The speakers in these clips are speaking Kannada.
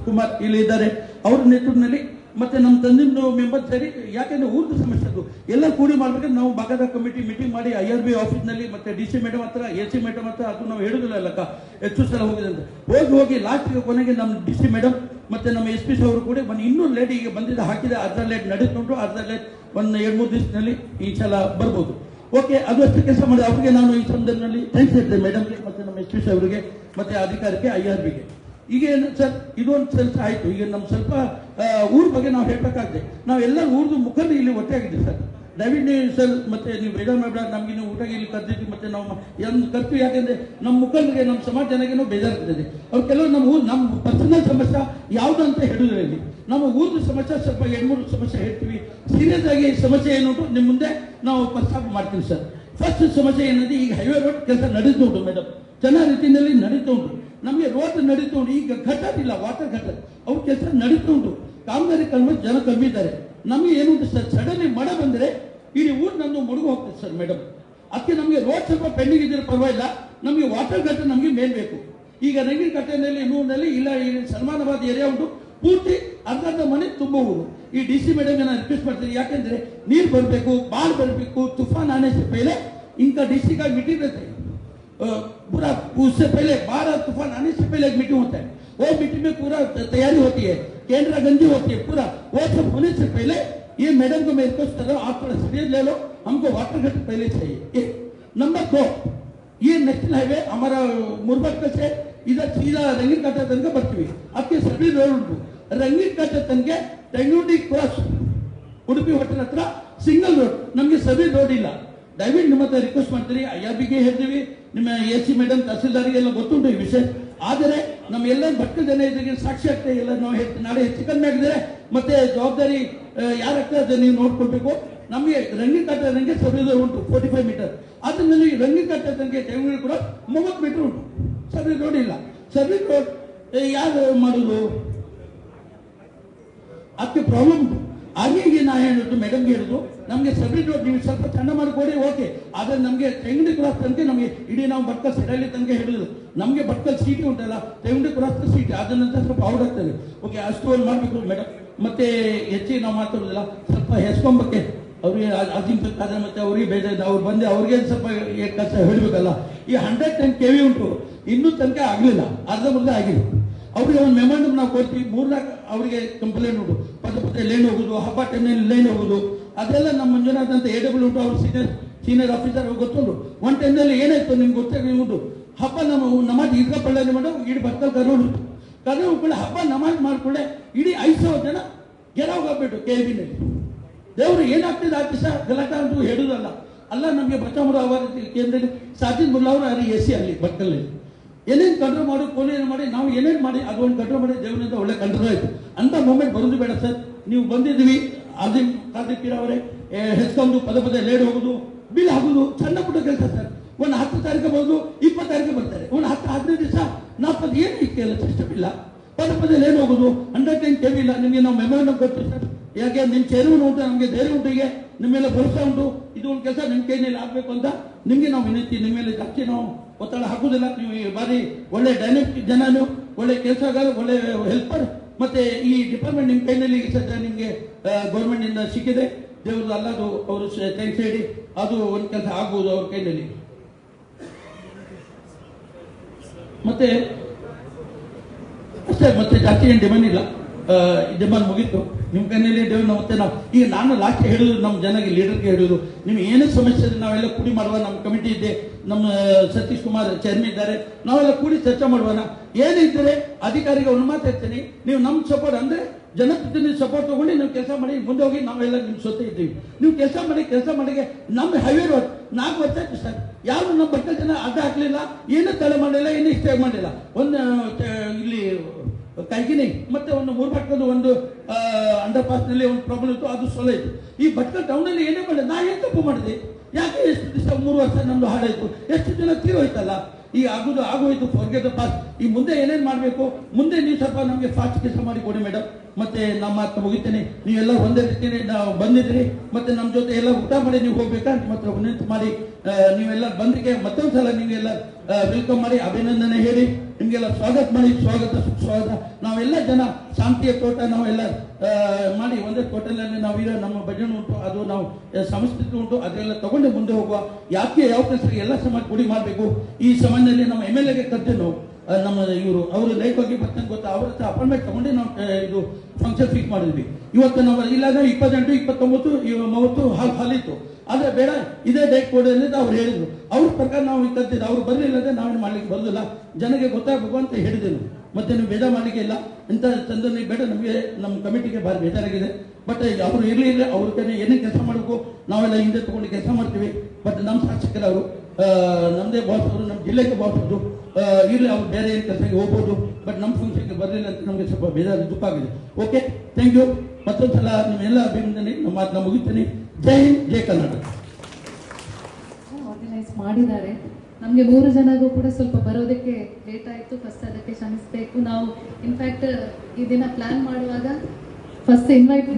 ಕುಮಾರ್ ಇಲ್ಲಿ ಇದ್ದಾರೆ, ಅವರ ನೇತೃತ್ವದಲ್ಲಿ ಮತ್ತೆ ನಮ್ಮ ತಂದಿನ ಮೆಂಬರ್ ಸೇರಿ, ಯಾಕೆಂದ್ರೆ ಊರ್ದು ಸಮಸ್ಯೆ ಅದು ಎಲ್ಲ ಕೂಡಿ ಮಾಡ್ಬೇಕಂದ್ರೆ ನಾವು ಭಾಗದ ಕಮಿಟಿ ಮೀಟಿಂಗ್ ಮಾಡಿ IRB ಆಫೀಸ್ನಲ್ಲಿ ಮತ್ತೆ DC ಮೇಡಮ್ ಹತ್ರ AC ಮೇಡಮ್ ಹತ್ರ ಅದು ನಾವು ಹೇಳುದಿಲ್ಲ ಅಲ್ಲಕ್ಕ, ಹೆಚ್ಚು ಸಲ ಹೋಗಿದೆ ಅಂತ ಹೋಗಿ ಲಾಸ್ಟ್ ಕೊನೆಗೆ ನಮ್ಮ DC ಮೇಡಮ್ ಮತ್ತೆ ನಮ್ಮ SP ಅವರು ಕೂಡ ಇನ್ನೂ ಲೇಟ್ ಈಗ ಬಂದಿದ್ದ ಹಾಕಿದ ಅರ್ಧ ಲೇಟ್ ನಡೀತುಂಟು, ಅರ್ಧ ಲೇಟ್ ಒಂದು 2-3 ದಿವಸದಲ್ಲಿ ಈ ಸಲ ಬರ್ಬೋದು. ಓಕೆ, ಅದು ಅಷ್ಟು ಕೆಲಸ ಮಾಡಿದೆ. ಅವರಿಗೆ ನಾನು ಈ ಸಂದರ್ಭದಲ್ಲಿ ಥ್ಯಾಂಕ್ಸ್ ಹೇಳ್ತೇನೆ ಮೇಡಮ್ಗೆ ಮತ್ತೆ ನಮ್ಮ SP ಅವರಿಗೆ ಮತ್ತೆ ಅಧಿಕಾರಕ್ಕೆ IRBಗೆ. ಈಗ ಏನು ಸರ್, ಇದೊಂದು ಕೆಲಸ ಆಯ್ತು. ಈಗ ನಮ್ಮ ಸ್ವಲ್ಪ ಊರ ಬಗ್ಗೆ ನಾವು ಹೇಳ್ಬೇಕಾಗಿದೆ. ನಾವೆಲ್ಲ ಊರ್ದು ಮುಖಂಡರು ಇಲ್ಲಿ ಒಟ್ಟೆ ಆಗಿದ್ದೀವಿ ಸರ್. ದಯವಿಟ್ಟು ನೀವು ಸರ್ ಮತ್ತೆ ನೀವು ಬೇಡ ಮಾಡಬೇಡ, ನಮ್ಗೆ ನೀವು ಊಟ ಇಲ್ಲಿ ಕರ್ದಿದ್ವಿ ಮತ್ತೆ ನಾವು ಕರ್ತೀವಿ. ಯಾಕೆಂದ್ರೆ ನಮ್ಮ ಮುಖಂಡರಿಗೆ ನಮ್ಮ ಸಮಾಜ ಜನಗೇನೋ ಬೇಜಾರಾಗ್ತದೆ. ಅವ್ರು ಕೆಲವು ನಮ್ಮ ಪರ್ಸನಲ್ ಸಮಸ್ಯೆ ಯಾವುದು ಅಂತ ಹೇಳಿದ್ರೆ ಇಲ್ಲಿ ನಮ್ಮ ಊರ್ದು ಸಮಸ್ಯೆ ಸ್ವಲ್ಪ 2-3 ಸಮಸ್ಯೆ ಹೇಳ್ತೀವಿ. ಸೀರಿಯಸ್ ಆಗಿ ಸಮಸ್ಯೆ ಏನುಂಟು ನಿಮ್ಮ ಮುಂದೆ ನಾವು ಪ್ರಸ್ತಾಪ ಮಾಡ್ತೀವಿ ಸರ್. ಫಸ್ಟ್ ಸಮಸ್ಯೆ ಏನಂದ್ರೆ ಈಗ ಹೈವೇ ರೋಡ್ ಕೆಲಸ ನಡೀತಾ ಉಂಟು ಮೇಡಮ್, ಚೆನ್ನಾಗಿ ರೀತಿಯಲ್ಲಿ ನಡೀತಾ ಉಂಟು. ನಮಗೆ ರೋಡ್ ನಡೀತಾ ಉಂಟು. ಈಗ ಘಟರ್ ಇಲ್ಲ, ವಾಟರ್ ಘಟರ್ ಅವ್ರ ಕೆಲಸ ನಡೀತಾ ಉಂಟು. ಕಾಮಗಾರಿ ಜನ ಕಮ್ಮಿ ಇದ್ದಾರೆ. ನಮಗೆ ಏನುಂಟು ಸರ್, ಸಡನ್ಲಿ ಮಳೆ ಬಂದರೆ ಇಡೀ ಊರು ನಮ್ದು ಮುಳುಗು ಹೋಗ್ತದೆ ಸರ್ ಮೇಡಮ್. ಅದಕ್ಕೆ ನಮಗೆ ರೋಡ್ ಸ್ವಲ್ಪ ಪೆಂಡಿಂಗ್ ಇದ್ರೆ ಪರವಾಗಿಲ್ಲ, ನಮಗೆ ವಾಟರ್ ಘಟರ್ ನಮಗೆ ಮೇನ್ ಬೇಕು. ಈಗ ರಂಗಿನ ಕಟ್ಟೆನಲ್ಲಿ ನೂರಿನಲ್ಲಿ ಇಲ್ಲ, ಈ ಸಲ್ಮಾನಾಬಾದ್ ಏರಿಯಾ ಉಂಟು, ಪೂರ್ತಿ ಅರ್ಧ ಮನೆ ತುಂಬಬಹುದು. ಈ DC ಮೇಡಮ್ಗೆ ನಾನು ರಿಕ್ವೆಸ್ಟ್ ಮಾಡ್ತೀನಿ, ಯಾಕೆಂದ್ರೆ ನೀರು ಬರಬೇಕು, ಬಾಳ್ ಬರಬೇಕು. तूफान आने से पहले इनका DC का मीटिंग रहता है, पूरा उससे पहले 12 तूफान आने से पहले एक मीटिंग होता है. वो मीटिंग में पूरा तैयारी होती है, केंद्र गंजी होती है पूरा. वो सब होने से पहले ये मैडम को मैं रिक्वेस्ट कर रहा हूँ, आप थोड़ा सीरियस ले लो, हमको वाटर घट पहले चाहिए. एक नंबर 2, ये नेशनल हाईवे हमारा मुरबट से इधर सीधा रंगीन काटा तनक ಬರ್ತೀವಿ. ಅದಕ್ಕೆ ಸಬಿ ರೋಡ್ ಉಂಟು. ರಂಗೀನ್ ಕಾಟ ತನಕ ಟೆಂಗುಂಡಿ ಕ್ರಾಸ್ ಉಡುಪಿ ಹೋಟೆಲ್ ಹತ್ರ ಸಿಂಗಲ್ ರೋಡ್, ನಮಗೆ ಸಬಿ ರೋಡ್ ಇಲ್ಲ. ದಯವಿಟ್ಟು ನಿಮ್ಮ ಹತ್ರ ರಿಕ್ವೆಸ್ಟ್ ಮಾಡ್ತೀರಿ. IRBಗೆ ಹೇಳ್ತೀವಿ, ನಿಮ್ಮ AC ಮೇಡಮ್ ತಹಸೀಲ್ದಾರ್ಗೆ ಎಲ್ಲ ಗೊತ್ತುಂಟು ಈ ವಿಷಯ. ಆದರೆ ನಮ್ಮ ಎಲ್ಲ ಭಟ್ಕಳ ಜನ ಇದಕ್ಕೆ ಸಾಕ್ಷಿ ಆಗ್ತದೆ. ಎಲ್ಲ ನಾವು ನಾಳೆ ಹೆಚ್ಚು ಕಡಿಮೆ ಆಗಿದ್ರೆ ಮತ್ತೆ ಜವಾಬ್ದಾರಿ ಯಾರಾಗ್ತದೆ ಅದನ್ನ ನೀವು ನೋಡ್ಕೊಳ್ಬೇಕು. ನಮಗೆ ರಂಗೀನ್ ಕಾಟ ತನಕ ಸಬಿ ರೋಡ್ ಉಂಟು 45 ಮೀಟರ್. ಅದರಲ್ಲಿ ರಂಗೀನ್ ಕಾಟ ತನಕ ಟೆಂಗುಂಡಿ ಕೂಡ 30 ಮೀಟರ್ ಉಂಟು. ಸರ್ವಿಸ್ ರೋಡ್ ಇಲ್ಲ. ಸರ್ವಿಸ್ ರೋಡ್ ಯಾರು ಮಾಡುದು? ಅದಕ್ಕೆ ಪ್ರಾಬ್ಲಮ್ ಉಂಟು. ಹಾಗೆ ನಾ ಹೇಳಿದ್ದು ಮೇಡಮ್ಗೆ ಹೇಳಿದ್ದು, ನಮಗೆ ಸರ್ವಿಸ್ ರೋಡ್ ನೀವು ಸ್ವಲ್ಪ ಸಣ್ಣ ಮಾಡಿಕೊಡಿ, ಓಕೆ. ಆದರೆ ನಮಗೆ ತೆಂಗುಂಡಿ ಕ್ರಾಸ್ ತನಕ ನಮಗೆ ಇಡೀ ನಾವು ಭಟ್ಕಲ್ ಸೆಡಳ್ಳಿ ತನಕ ಹೇಳಿದ್ರು. ನಮಗೆ ಭಟ್ಕಲ್ ಸಿಟಿ ಉಂಟಲ್ಲ, ತೆಂಗುಂಡಿ ಕ್ರಾಸ್ ಸಿಟಿ, ಅದನ್ನಂತ ಸ್ವಲ್ಪ ಔಟ್ ಆಗ್ತದೆ. ಓಕೆ, ಅಷ್ಟು ಒಂದು ಮಾಡಬೇಕು ಮೇಡಮ್. ಮತ್ತೆ ಹೆಚ್ಚಿಗೆ ನಾವು ಮಾತಾಡೋದಿಲ್ಲ, ಸ್ವಲ್ಪ ಹೆಸ್ಕೊಂಬಕ್ಕೆ ಅವ್ರಿಗೆ ಅಜಿಂಬೇಕಾದ್ರೆ ಮತ್ತೆ ಅವ್ರಿಗೆ ಬೇಜಾರ, ಅವ್ರು ಬಂದು ಅವ್ರಿಗೆ ಸ್ವಲ್ಪ ಕೆಲಸ ಹೇಳಬೇಕಲ್ಲ. ಈ 110 KV ಉಂಟು, ಇನ್ನೂ ತನಕ ಆಗಲಿಲ್ಲ, ಅರ್ಧ ಆಗಿಲ್ಲ. ಅವ್ರಿಗೆ ಒಂದು ಮೆಮೊಂಡಮ್ ನಾವು ಕೊಡ್ತೀವಿ. 3-4 ಅವರಿಗೆ ಕಂಪ್ಲೇಂಟ್ ಉಂಟು, ಪದೇ ಲೈನ್ ಹೋಗುದು, ಹಬ್ಬ ಟೈಮ್ನಲ್ಲಿ ಲೈನ್ ಹೋಗುದು, ಅದೆಲ್ಲ ನಮ್ಮ ಮಂಜುನಾಥ್ ಅಂತ AW ಉಂಟು, ಅವ್ರು ಸೀನಿಯರ್ ಆಫೀಸರ್ ಗೊತ್ತುಂಟು. ಒಂದು ಟೈಮ್ನಲ್ಲಿ ಏನಾಯ್ತು ನಿಮ್ಗೆ ಗೊತ್ತಾಗಿ ಉಂಟು. ಹಬ್ಬ ನಮ್ಮ ನಮಾಜ್ ಈದ್ಗಾ ಪಳ್ಳಿ ಮಾಡು, ಇಡೀ ಭಟ್ಕಲ್ ಕರೋಡು ಕೂಡ ಹಬ್ಬ ನಮಾಜ್ ಮಾಡ್ಕೊಳ್ಳೆ ಇಡೀ 500 ಜನ ಗೆರಾವ್ ಹೋಗ್ಬಿಟ್ಟು KLBನಲ್ಲಿ. ದೇವರು ಏನಾಗ್ತಿದೆ ಆ ದಿವಸ ಗಲಾಟೆ ಅಂತೂ ಹೇಳುದಲ್ಲ. ಅಲ್ಲ ನಮಗೆ ಬಚಾಮುರ ಅವರ ಕೇಂದ್ರದಲ್ಲಿ ಸಾಜಿದ್ ಮುಲ್ಲಾ ಅವರು AC ಅಲ್ಲಿ ಭಟ್ಕಲ್ನಲ್ಲಿ ಏನೇನು ಕಂಟ್ರೋಲ್ ಮಾಡಿ, ಕೋನೇನು ಮಾಡಿ, ನಾವು ಏನೇನು ಮಾಡಿ ಅದೊಂದು ಕಂಟ್ರೋಲ್ ಮಾಡಿ ದೇವರಿಂದ ಒಳ್ಳೆ ಕಂಟ್ರೋಲ್ ಆಯ್ತು. ಅಂತ ಮೂಮೆಂಟ್ ಬರೋದು ಬೇಡ ಸರ್. ನೀವು ಬಂದಿದ್ದೀವಿ, ಅಜಿಮ್ ಕಾರ್ತಿಕ್ ಅವರೇ ಹೆಚ್ಕೊಂಡು ಪದೇ ಲೇಟ್ ಹೋಗುದು, ಬಿಲ್ ಆಗುದು, ಸಣ್ಣ ಪುಟ್ಟ ಕೆಲಸ ಸರ್. ಒಂದು 10 ತಾರೀಕು ಬರೋದು, 20 ತಾರೀಕು ಬರ್ತಾರೆ. ಒಂದು 10-15 ದಿವಸ 40 ಏನು ಇಕ್ಕೆಲ್ಲ ಸಿಸ್ಟಮ್ ಇಲ್ಲ. ಪದೇ ಲೇಟ್ ಹೋಗುದು, 110 KV ಇಲ್ಲ. ನಿಮಗೆ ನಾವು ಮೆಮೊಂಡಮ್ ಕೊಡ್ತೀವಿ ಸರ್. ಯಾಕೆ ನಿಮ್ಮ ಚೇರ್ಮನ್ ಉಂಟು, ನಮಗೆ ಧೈರ್ಯ ಉಂಟು, ಹೀಗೆ ನಿಮ್ಮೆಲ್ಲ ಭರವಸೆ ಉಂಟು. ಇದು ಒಂದು ಕೆಲಸ ನಿಮ್ಮ ಕೈನಲ್ಲಿ ಆಗಬೇಕು ಅಂತ ನಿಮಗೆ ನಾವು ವಿನಂತಿ. ನಿಮ್ಮ ಮೇಲೆ ಜಾಸ್ತಿ ನಾವು ಒತ್ತಡ ಹಾಕುದಿಲ್ಲ. ನೀವು ಬಾರಿ ಒಳ್ಳೆ ಡೈನಾಮಿಕ್ ಜನ, ನೀವು ಒಳ್ಳೆ ಕೆಲಸಗಾರ, ಒಳ್ಳೆ ಹೆಲ್ಪರ್. ಮತ್ತೆ ಈ ಡಿಪಾರ್ಟ್ಮೆಂಟ್ ನಿಮ್ಮ ಕೈನಲ್ಲಿ ಸದ್ಯ ನಿಮಗೆ ಗೌರ್ಮೆಂಟ್ ಇಂದ ಸಿಕ್ಕಿದೆ. ದೇವ್ರದ್ದು ಅಲ್ಲದು ಅವರು ಥ್ಯಾಂಕ್ಸ್ ಹೇಳಿ ಅದು ಒಂದು ಕೆಲಸ ಆಗ್ಬೋದು ಅವ್ರ ಕೈನಲ್ಲಿ. ಮತ್ತೆ ಅಷ್ಟೇ, ಮತ್ತೆ ಜಾಸ್ತಿ ಏನು ಡಿಮಾಂಡ್ ಇಲ್ಲ. ಡಿಮಾಂಡ್ ಮುಗೀತು ನಿಮ್ಮ ಕೈಯಲ್ಲಿ. ದೇವ್ರ ಮತ್ತೆ ನಾವು ಈಗ ನಾನು ಲಾಸ್ಟ್ ಹೇಳುದು ನಮ್ಮ ಜನಗೆ ಲೀಡರ್ಗೆ ಹೇಳುದು, ನಿಮ್ಗೆ ಏನೇ ಸಮಸ್ಯೆ ಇದೆ ನಾವೆಲ್ಲ ಕೂಡಿ ಮಾಡುವ. ನಮ್ಮ ಕಮಿಟಿ ಇದೆ, ನಮ್ಮ ಸತೀಶ್ ಕುಮಾರ್ ಚೇರ್ಮನ್ ಇದ್ದಾರೆ, ನಾವೆಲ್ಲ ಕೂಡಿ ಚರ್ಚೆ ಮಾಡುವ. ಏನಿದ್ರೆ ಅಧಿಕಾರಿಗೆ ಒಂದು ಮಾತು ಹೇಳ್ತೀನಿ, ನೀವು ನಮ್ಮ ಸಪೋರ್ಟ್ ಅಂದ್ರೆ ಜನಪ್ರತಿನಿಧಿ ಸಪೋರ್ಟ್ ತಗೊಂಡು ನೀವು ಕೆಲಸ ಮಾಡಿ ಮುಂದೆ ಹೋಗಿ. ನಾವೆಲ್ಲ ನಿಮ್ಮ ಜೊತೆ ಇದ್ದೀವಿ. ನೀವು ಕೆಲಸ ಮಾಡಿ ನಮ್ಮ ಹೈವೇ ರೋಡ್ 4 ವರ್ಷ ಆಯ್ತು ಸರ್. ಯಾರು ನಮ್ಮ ಭಟ್ಕಲ್ ಜನ ಅಡ್ಡ ಹಾಕ್ಲಿಲ್ಲ, ಏನೂ ತಲೆ ಮಾಡಿಲ್ಲ, ಏನೂ ಇಷ್ಟ ಮಾಡಿಲ್ಲ. ಒಂದು ಇಲ್ಲಿ ಕೈಗಿನಿ ಮತ್ತೆ ಒಂದು ಮೂರ್ಭಟ್ಕಲ್ ಒಂದು ಅಂಡರ್ ಪಾಸ್ ನಲ್ಲಿ ಒಂದು ಪ್ರಾಬ್ಲಮ್ ಇತ್ತು, ಅದು ಸೊಲ ಇತ್ತು. ಈ ಭಟ್ಕಲ್ ಟೌನ್ ಅಲ್ಲಿ ಏನೇ ಮಾಡಿದೆ, ನಾ ಏನು ತಪ್ಪು ಮಾಡಿದೆ? ಯಾಕೆ ಎಷ್ಟು ದಿವಸ 3 ವರ್ಷ ನಮ್ದು ಹಾಳಾಯ್ತು, ಎಷ್ಟು ಜನ ತೀರೋಯ್ತಲ್ಲ. ಈಗ ಆಗೋಯ್ತು, ಫಾರ್ಗೆಟ್ ದ ಪಾಸ್ಟ್. ಈ ಮುಂದೆ ಏನೇನು ಮಾಡಬೇಕು ಮುಂದೆ ನೀವು ಸ್ವಲ್ಪ ನಮಗೆ ಫಾಸ್ಟ್ ಕೆಲಸ ಮಾಡಿ ಕೊಡಿ ಮೇಡಮ್. ಮತ್ತೆ ನಮ್ಮ ಮಾತು ಮುಗಿತೇನೆ. ನೀವೆಲ್ಲ ಒಂದೇ ರೀತಿಯಲ್ಲಿ ನಾವು ಬಂದಿದ್ರಿ, ಮತ್ತೆ ನಮ್ಮ ಜೊತೆ ಎಲ್ಲ ಊಟ ಮಾಡಿ ನೀವು ಹೋಗ್ಬೇಕಾ, ಮತ್ತೆ ನಿಂತು ಮಾಡಿ ನೀವೆಲ್ಲ ಬಂದ್ರಿಗೆ ಮತ್ತೊಂದ್ಸಲ ನೀವೆಲ್ಲ ವೆಲ್ಕಮ್ ಮಾಡಿ ಅಭಿನಂದನೆ ಹೇಳಿ ನಿಮಗೆಲ್ಲ ಸ್ವಾಗತ ಮಾಡಿ ಸ್ವಾಗತ ಸುಸ್ವಾಗತ. ನಾವೆಲ್ಲ ಜನ ಶಾಂತಿಯ ತೋಟ ನಾವೆಲ್ಲ ಮಾಡಿ ಒಂದೇ ತೋಟದಲ್ಲಿ ನಾವಿರೋ ನಮ್ಮ ಭಜನೆ ಉಂಟು, ಅದು ನಾವು ಸಂಸ್ಕೃತಿ ಉಂಟು, ಅದೆಲ್ಲ ತಗೊಂಡು ಮುಂದೆ ಹೋಗುವ. ಯಾಕೆ ಯಾವ ಕೆಲಸ ಎಲ್ಲ ಸಮಾಜ ಕೂಡಿ ಮಾಡಬೇಕು. ಈ ಸಮಯದಲ್ಲಿ ನಮ್ಮ MLA ಗೆ ಕರೆದು ನಾವು ನಮ್ಮ ಅವರು ಲೈಫ್ ಬಗ್ಗೆ ಬರ್ತಾನೆ ಗೊತ್ತಾ, ಅವ್ರ ಹತ್ರ ಅಪಾಯಿಂಟ್ಮೆಂಟ್ ತಗೊಂಡು ನಾವು ಇದು ಫಂಕ್ಷನ್ ಫಿಕ್ಸ್ ಮಾಡಿದ್ವಿ. ಇವತ್ತು ನಾವು ಇಲ್ಲಾಂದ್ರೆ 28, 29, 30 ಹಾಲಿತ್ತು. ಆದ್ರೆ ಬೇಡ ಇದೇ ಡೇಟ್ ಕೊಡಿ ಅಂತ ಅವ್ರು ಹೇಳಿದ್ರು. ಅವ್ರ ಪ್ರಕಾರ ನಾವು ಕಲ್ತಿದ್ದು. ಅವ್ರು ಬರಲಿಲ್ಲ ಅಂದ್ರೆ ನಾವೇನು ಮಾಡ್ಲಿಕ್ಕೆ ಬರೋದಿಲ್ಲ, ಜನಗೆ ಗೊತ್ತಾಗಬೇಕು ಅಂತ ಹೇಳಿದೆವು. ಮತ್ತೆ ನೀವು ಬೇಡ ಮಾಡಲಿಕ್ಕೆ ಇಲ್ಲ, ಇಂಥ ಚಂದನೆ ಬೇಡ, ನಮಗೆ ನಮ್ಮ ಕಮಿಟಿಗೆ ಭಾರಿ ಬೇಜಾರಾಗಿದೆ. ಬಟ್ ಅವರು ಇರಲಿ ಅವ್ರ ಕಡೆ ಏನೇ ಕೆಲಸ ಮಾಡಬೇಕು ನಾವೆಲ್ಲ ಹಿಂದೆ ತಗೊಂಡು ಕೆಲಸ ಮಾಡ್ತೀವಿ. ಬಟ್ ನಮ್ಮ ಶಾಸಕರು ಅವರು ನಮ್ಮದೇ ಬಾಸ್ ಅವರು, ನಮ್ಮ ಜಿಲ್ಲೆಗೆ ಬಾಸ್ ಅವರು ಇರಲಿ, ಅವ್ರು ಬೇರೆ ಏನು ಕೆಲಸಕ್ಕೆ ಹೋಗ್ಬೋದು. ಬಟ್ ನಮ್ಮ ಫಂಕ್ಷನ್ಗೆ ಬರಲಿಲ್ಲ ಅಂತ ನಮಗೆ ಸ್ವಲ್ಪ ಬೇಜಾರು ದುಃಖ ಆಗಿದೆ. Okay, thank you. ಮತ್ತೊಂದ್ಸಲ ನಿಮ್ಮೆಲ್ಲ ಅಭಿನಂದನೆ. ನಮ್ಮ ಮಾತನ್ನ ಮುಗಿಸ್ತೀನಿ. ಜೈ ಹಿಂದ್, ಜೈ ಕರ್ನಾಟಕ. ಆರ್ಗನೈಸ್ ಮಾಡಿದ್ದಾರೆ. ನಮಗೆ 3 ಜನಗೂ ಕೂಡ ಸ್ವಲ್ಪ ಬರೋದಕ್ಕೆ ಲೇಟ್ ಆಯಿತು. ಫಸ್ಟ್ ಅದಕ್ಕೆ ಕ್ಷಮಿಸಬೇಕು. ನಾವು ಇನ್ಫ್ಯಾಕ್ಟ್ ಈ ದಿನ ಪ್ಲಾನ್ ಮಾಡುವಾಗ ಫಸ್ಟ್ ಇನ್ವೈಟ್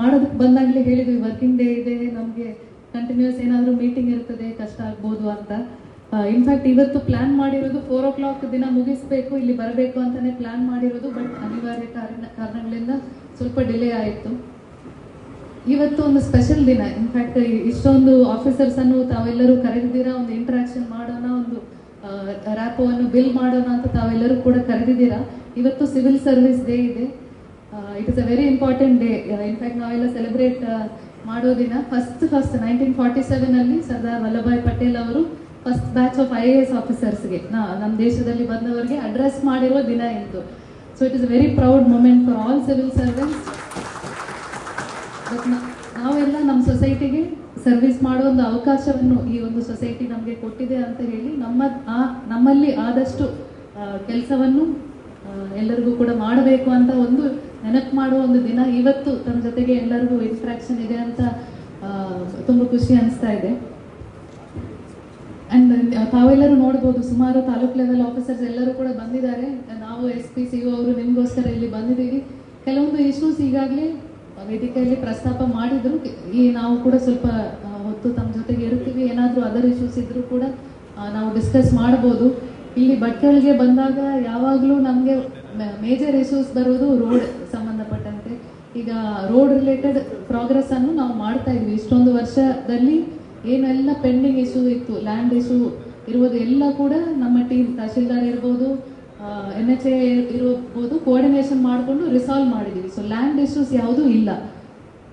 ಮಾಡೋದಕ್ಕೆ ಬಂದಾಗಲೇ ಹೇಳಿದ್ವಿ, ವರ್ಕಿಂಗ್ ಡೇ ಇದೆ, ನಮಗೆ ಕಂಟಿನ್ಯೂಸ್ ಏನಾದರೂ ಮೀಟಿಂಗ್ ಇರ್ತದೆ, ಕಷ್ಟ ಆಗ್ಬೋದು ಅಂತ. ಇನ್ಫ್ಯಾಕ್ಟ್ ಇವತ್ತು ಪ್ಲಾನ್ ಮಾಡಿರೋದು 4 o'clock ದಿನ ಮುಗಿಸ್ಬೇಕು, ಇಲ್ಲಿ ಬರಬೇಕು ಅಂತಾನೆ ಪ್ಲಾನ್ ಮಾಡಿರೋದು. ಬಟ್ ಅನಿವಾರ್ಯ ಕಾರಣಗಳಿಂದ ಸ್ವಲ್ಪ ಡಿಲೇ ಆಯಿತು. ಇವತ್ತು ಒಂದು ಸ್ಪೆಷಲ್ ದಿನ. ಇನ್ಫ್ಯಾಕ್ಟ್ ಇಷ್ಟೊಂದು ಆಫೀಸರ್ಸ್ ಅನ್ನು ತಾವೆಲ್ಲರೂ ಕರೆದಿದ್ದೀರಾ, ಒಂದು ಇಂಟರಾಕ್ಷನ್ ಮಾಡೋಣ, ಒಂದು ರ್ಯಾಪೋವನ್ನು ಬಿಲ್ ಮಾಡೋಣ ಅಂತ ತಾವೆಲ್ಲರೂ ಕೂಡ ಕರೆದಿದ್ದೀರಾ. ಇವತ್ತು ಸಿವಿಲ್ ಸರ್ವಿಸ್ ಡೇ ಇದೆ. It is a very important day. In fact ನಾವೆಲ್ಲ ಸೆಲೆಬ್ರೇಟ್ ಮಾಡೋ ದಿನ ಫಸ್ಟ್ 1947 ಅಲ್ಲಿ ಸರ್ದಾರ್ ವಲ್ಲಭಾಯ್ ಪಟೇಲ್ ಅವರು ಫಸ್ಟ್ ಬ್ಯಾಚ್ ಆಫ್ IAS ಆಫೀಸರ್ಸ್ಗೆ ನಮ್ಮ ದೇಶದಲ್ಲಿ ಬಂದವರಿಗೆ ಅಡ್ರೆಸ್ ಮಾಡಿರುವ ದಿನ ಎಂದು. So it is a very proud moment for all civil servants. But ನಾವೆಲ್ಲ ನಮ್ಮ ಸೊಸೈಟಿಗೆ ಸರ್ವಿಸ್ ಮಾಡೋ ಒಂದು ಅವಕಾಶವನ್ನು ಈ ಒಂದು ಸೊಸೈಟಿ ನಮಗೆ ಕೊಟ್ಟಿದೆ ಅಂತ ಹೇಳಿ ನಮ್ಮಲ್ಲಿ ಆದಷ್ಟು ಕೆಲಸವನ್ನು ಎಲ್ಲರಿಗೂ ಕೂಡ ಮಾಡಬೇಕು ಅಂತ ಒಂದು ನೆನಪು ಮಾಡುವ ಒಂದು ದಿನ ಇವತ್ತು. ತಮ್ಮ ಜೊತೆಗೆ ಎಲ್ಲರಿಗೂ ಇಂಟ್ರಾಕ್ಷನ್ ಇದೆ ಅಂತ ತುಂಬ ಖುಷಿ ಅನಿಸ್ತಾ ಇದೆ. ಅಂಡ್ ತಾವೆಲ್ಲರೂ ನೋಡ್ಬೋದು, ಸುಮಾರು ತಾಲೂಕ್ ಲೆವೆಲ್ ಆಫೀಸರ್ಸ್ ಎಲ್ಲರೂ ಕೂಡ ಬಂದಿದ್ದಾರೆ. ನಾವು SP CO ಅವರು ನಿಮಗೋಸ್ಕರ ಇಲ್ಲಿ ಬಂದಿದ್ದೀವಿ. ಕೆಲವೊಂದು ಇಶ್ಯೂಸ್ ಈಗಾಗಲೇ ವೇದಿಕೆಯಲ್ಲಿ ಪ್ರಸ್ತಾಪ ಮಾಡಿದ್ರು. ನಾವು ಕೂಡ ಸ್ವಲ್ಪ ಹೊತ್ತು ತಮ್ಮ ಜೊತೆಗೆ ಇರ್ತೀವಿ. ಏನಾದರೂ ಅದರ್ ಇಶ್ಯೂಸ್ ಇದ್ರೂ ಕೂಡ ನಾವು ಡಿಸ್ಕಸ್ ಮಾಡ್ಬೋದು. ಇಲ್ಲಿ ಭಟ್ಕಳ್ಗೆ ಬಂದಾಗ ಯಾವಾಗಲೂ ನಮಗೆ ಮೇಜರ್ ಇಶ್ಯೂಸ್ ಬರೋದು ರೋಡ್ ಸಂಬಂಧಪಟ್ಟಂತೆ. ಈಗ ರೋಡ್ ರಿಲೇಟೆಡ್ ಪ್ರೋಗ್ರೆಸ್ ಅನ್ನು ನಾವು ಮಾಡ್ತಾ ಇದ್ವಿ. ಇಷ್ಟೊಂದು ವರ್ಷದಲ್ಲಿ ಏನೆಲ್ಲ ಪೆಂಡಿಂಗ್ ಇಶ್ಯೂ ಇತ್ತು, ಲ್ಯಾಂಡ್ ಇಶ್ಯೂ ಇರುವುದು ಎಲ್ಲ ಕೂಡ ನಮ್ಮ ಟೀಮ್, ತಹಶೀಲ್ದಾರ್ ಇರ್ಬೋದು, NHA ಇರ್ಬೋದು, ಕೋಆರ್ಡಿನೇಷನ್ ಮಾಡಿಕೊಂಡು ರಿಸಾಲ್ವ್ ಮಾಡಿದ್ದೀವಿ. ಸೊ ಲ್ಯಾಂಡ್ ಇಶ್ಯೂಸ್ ಯಾವುದೂ ಇಲ್ಲ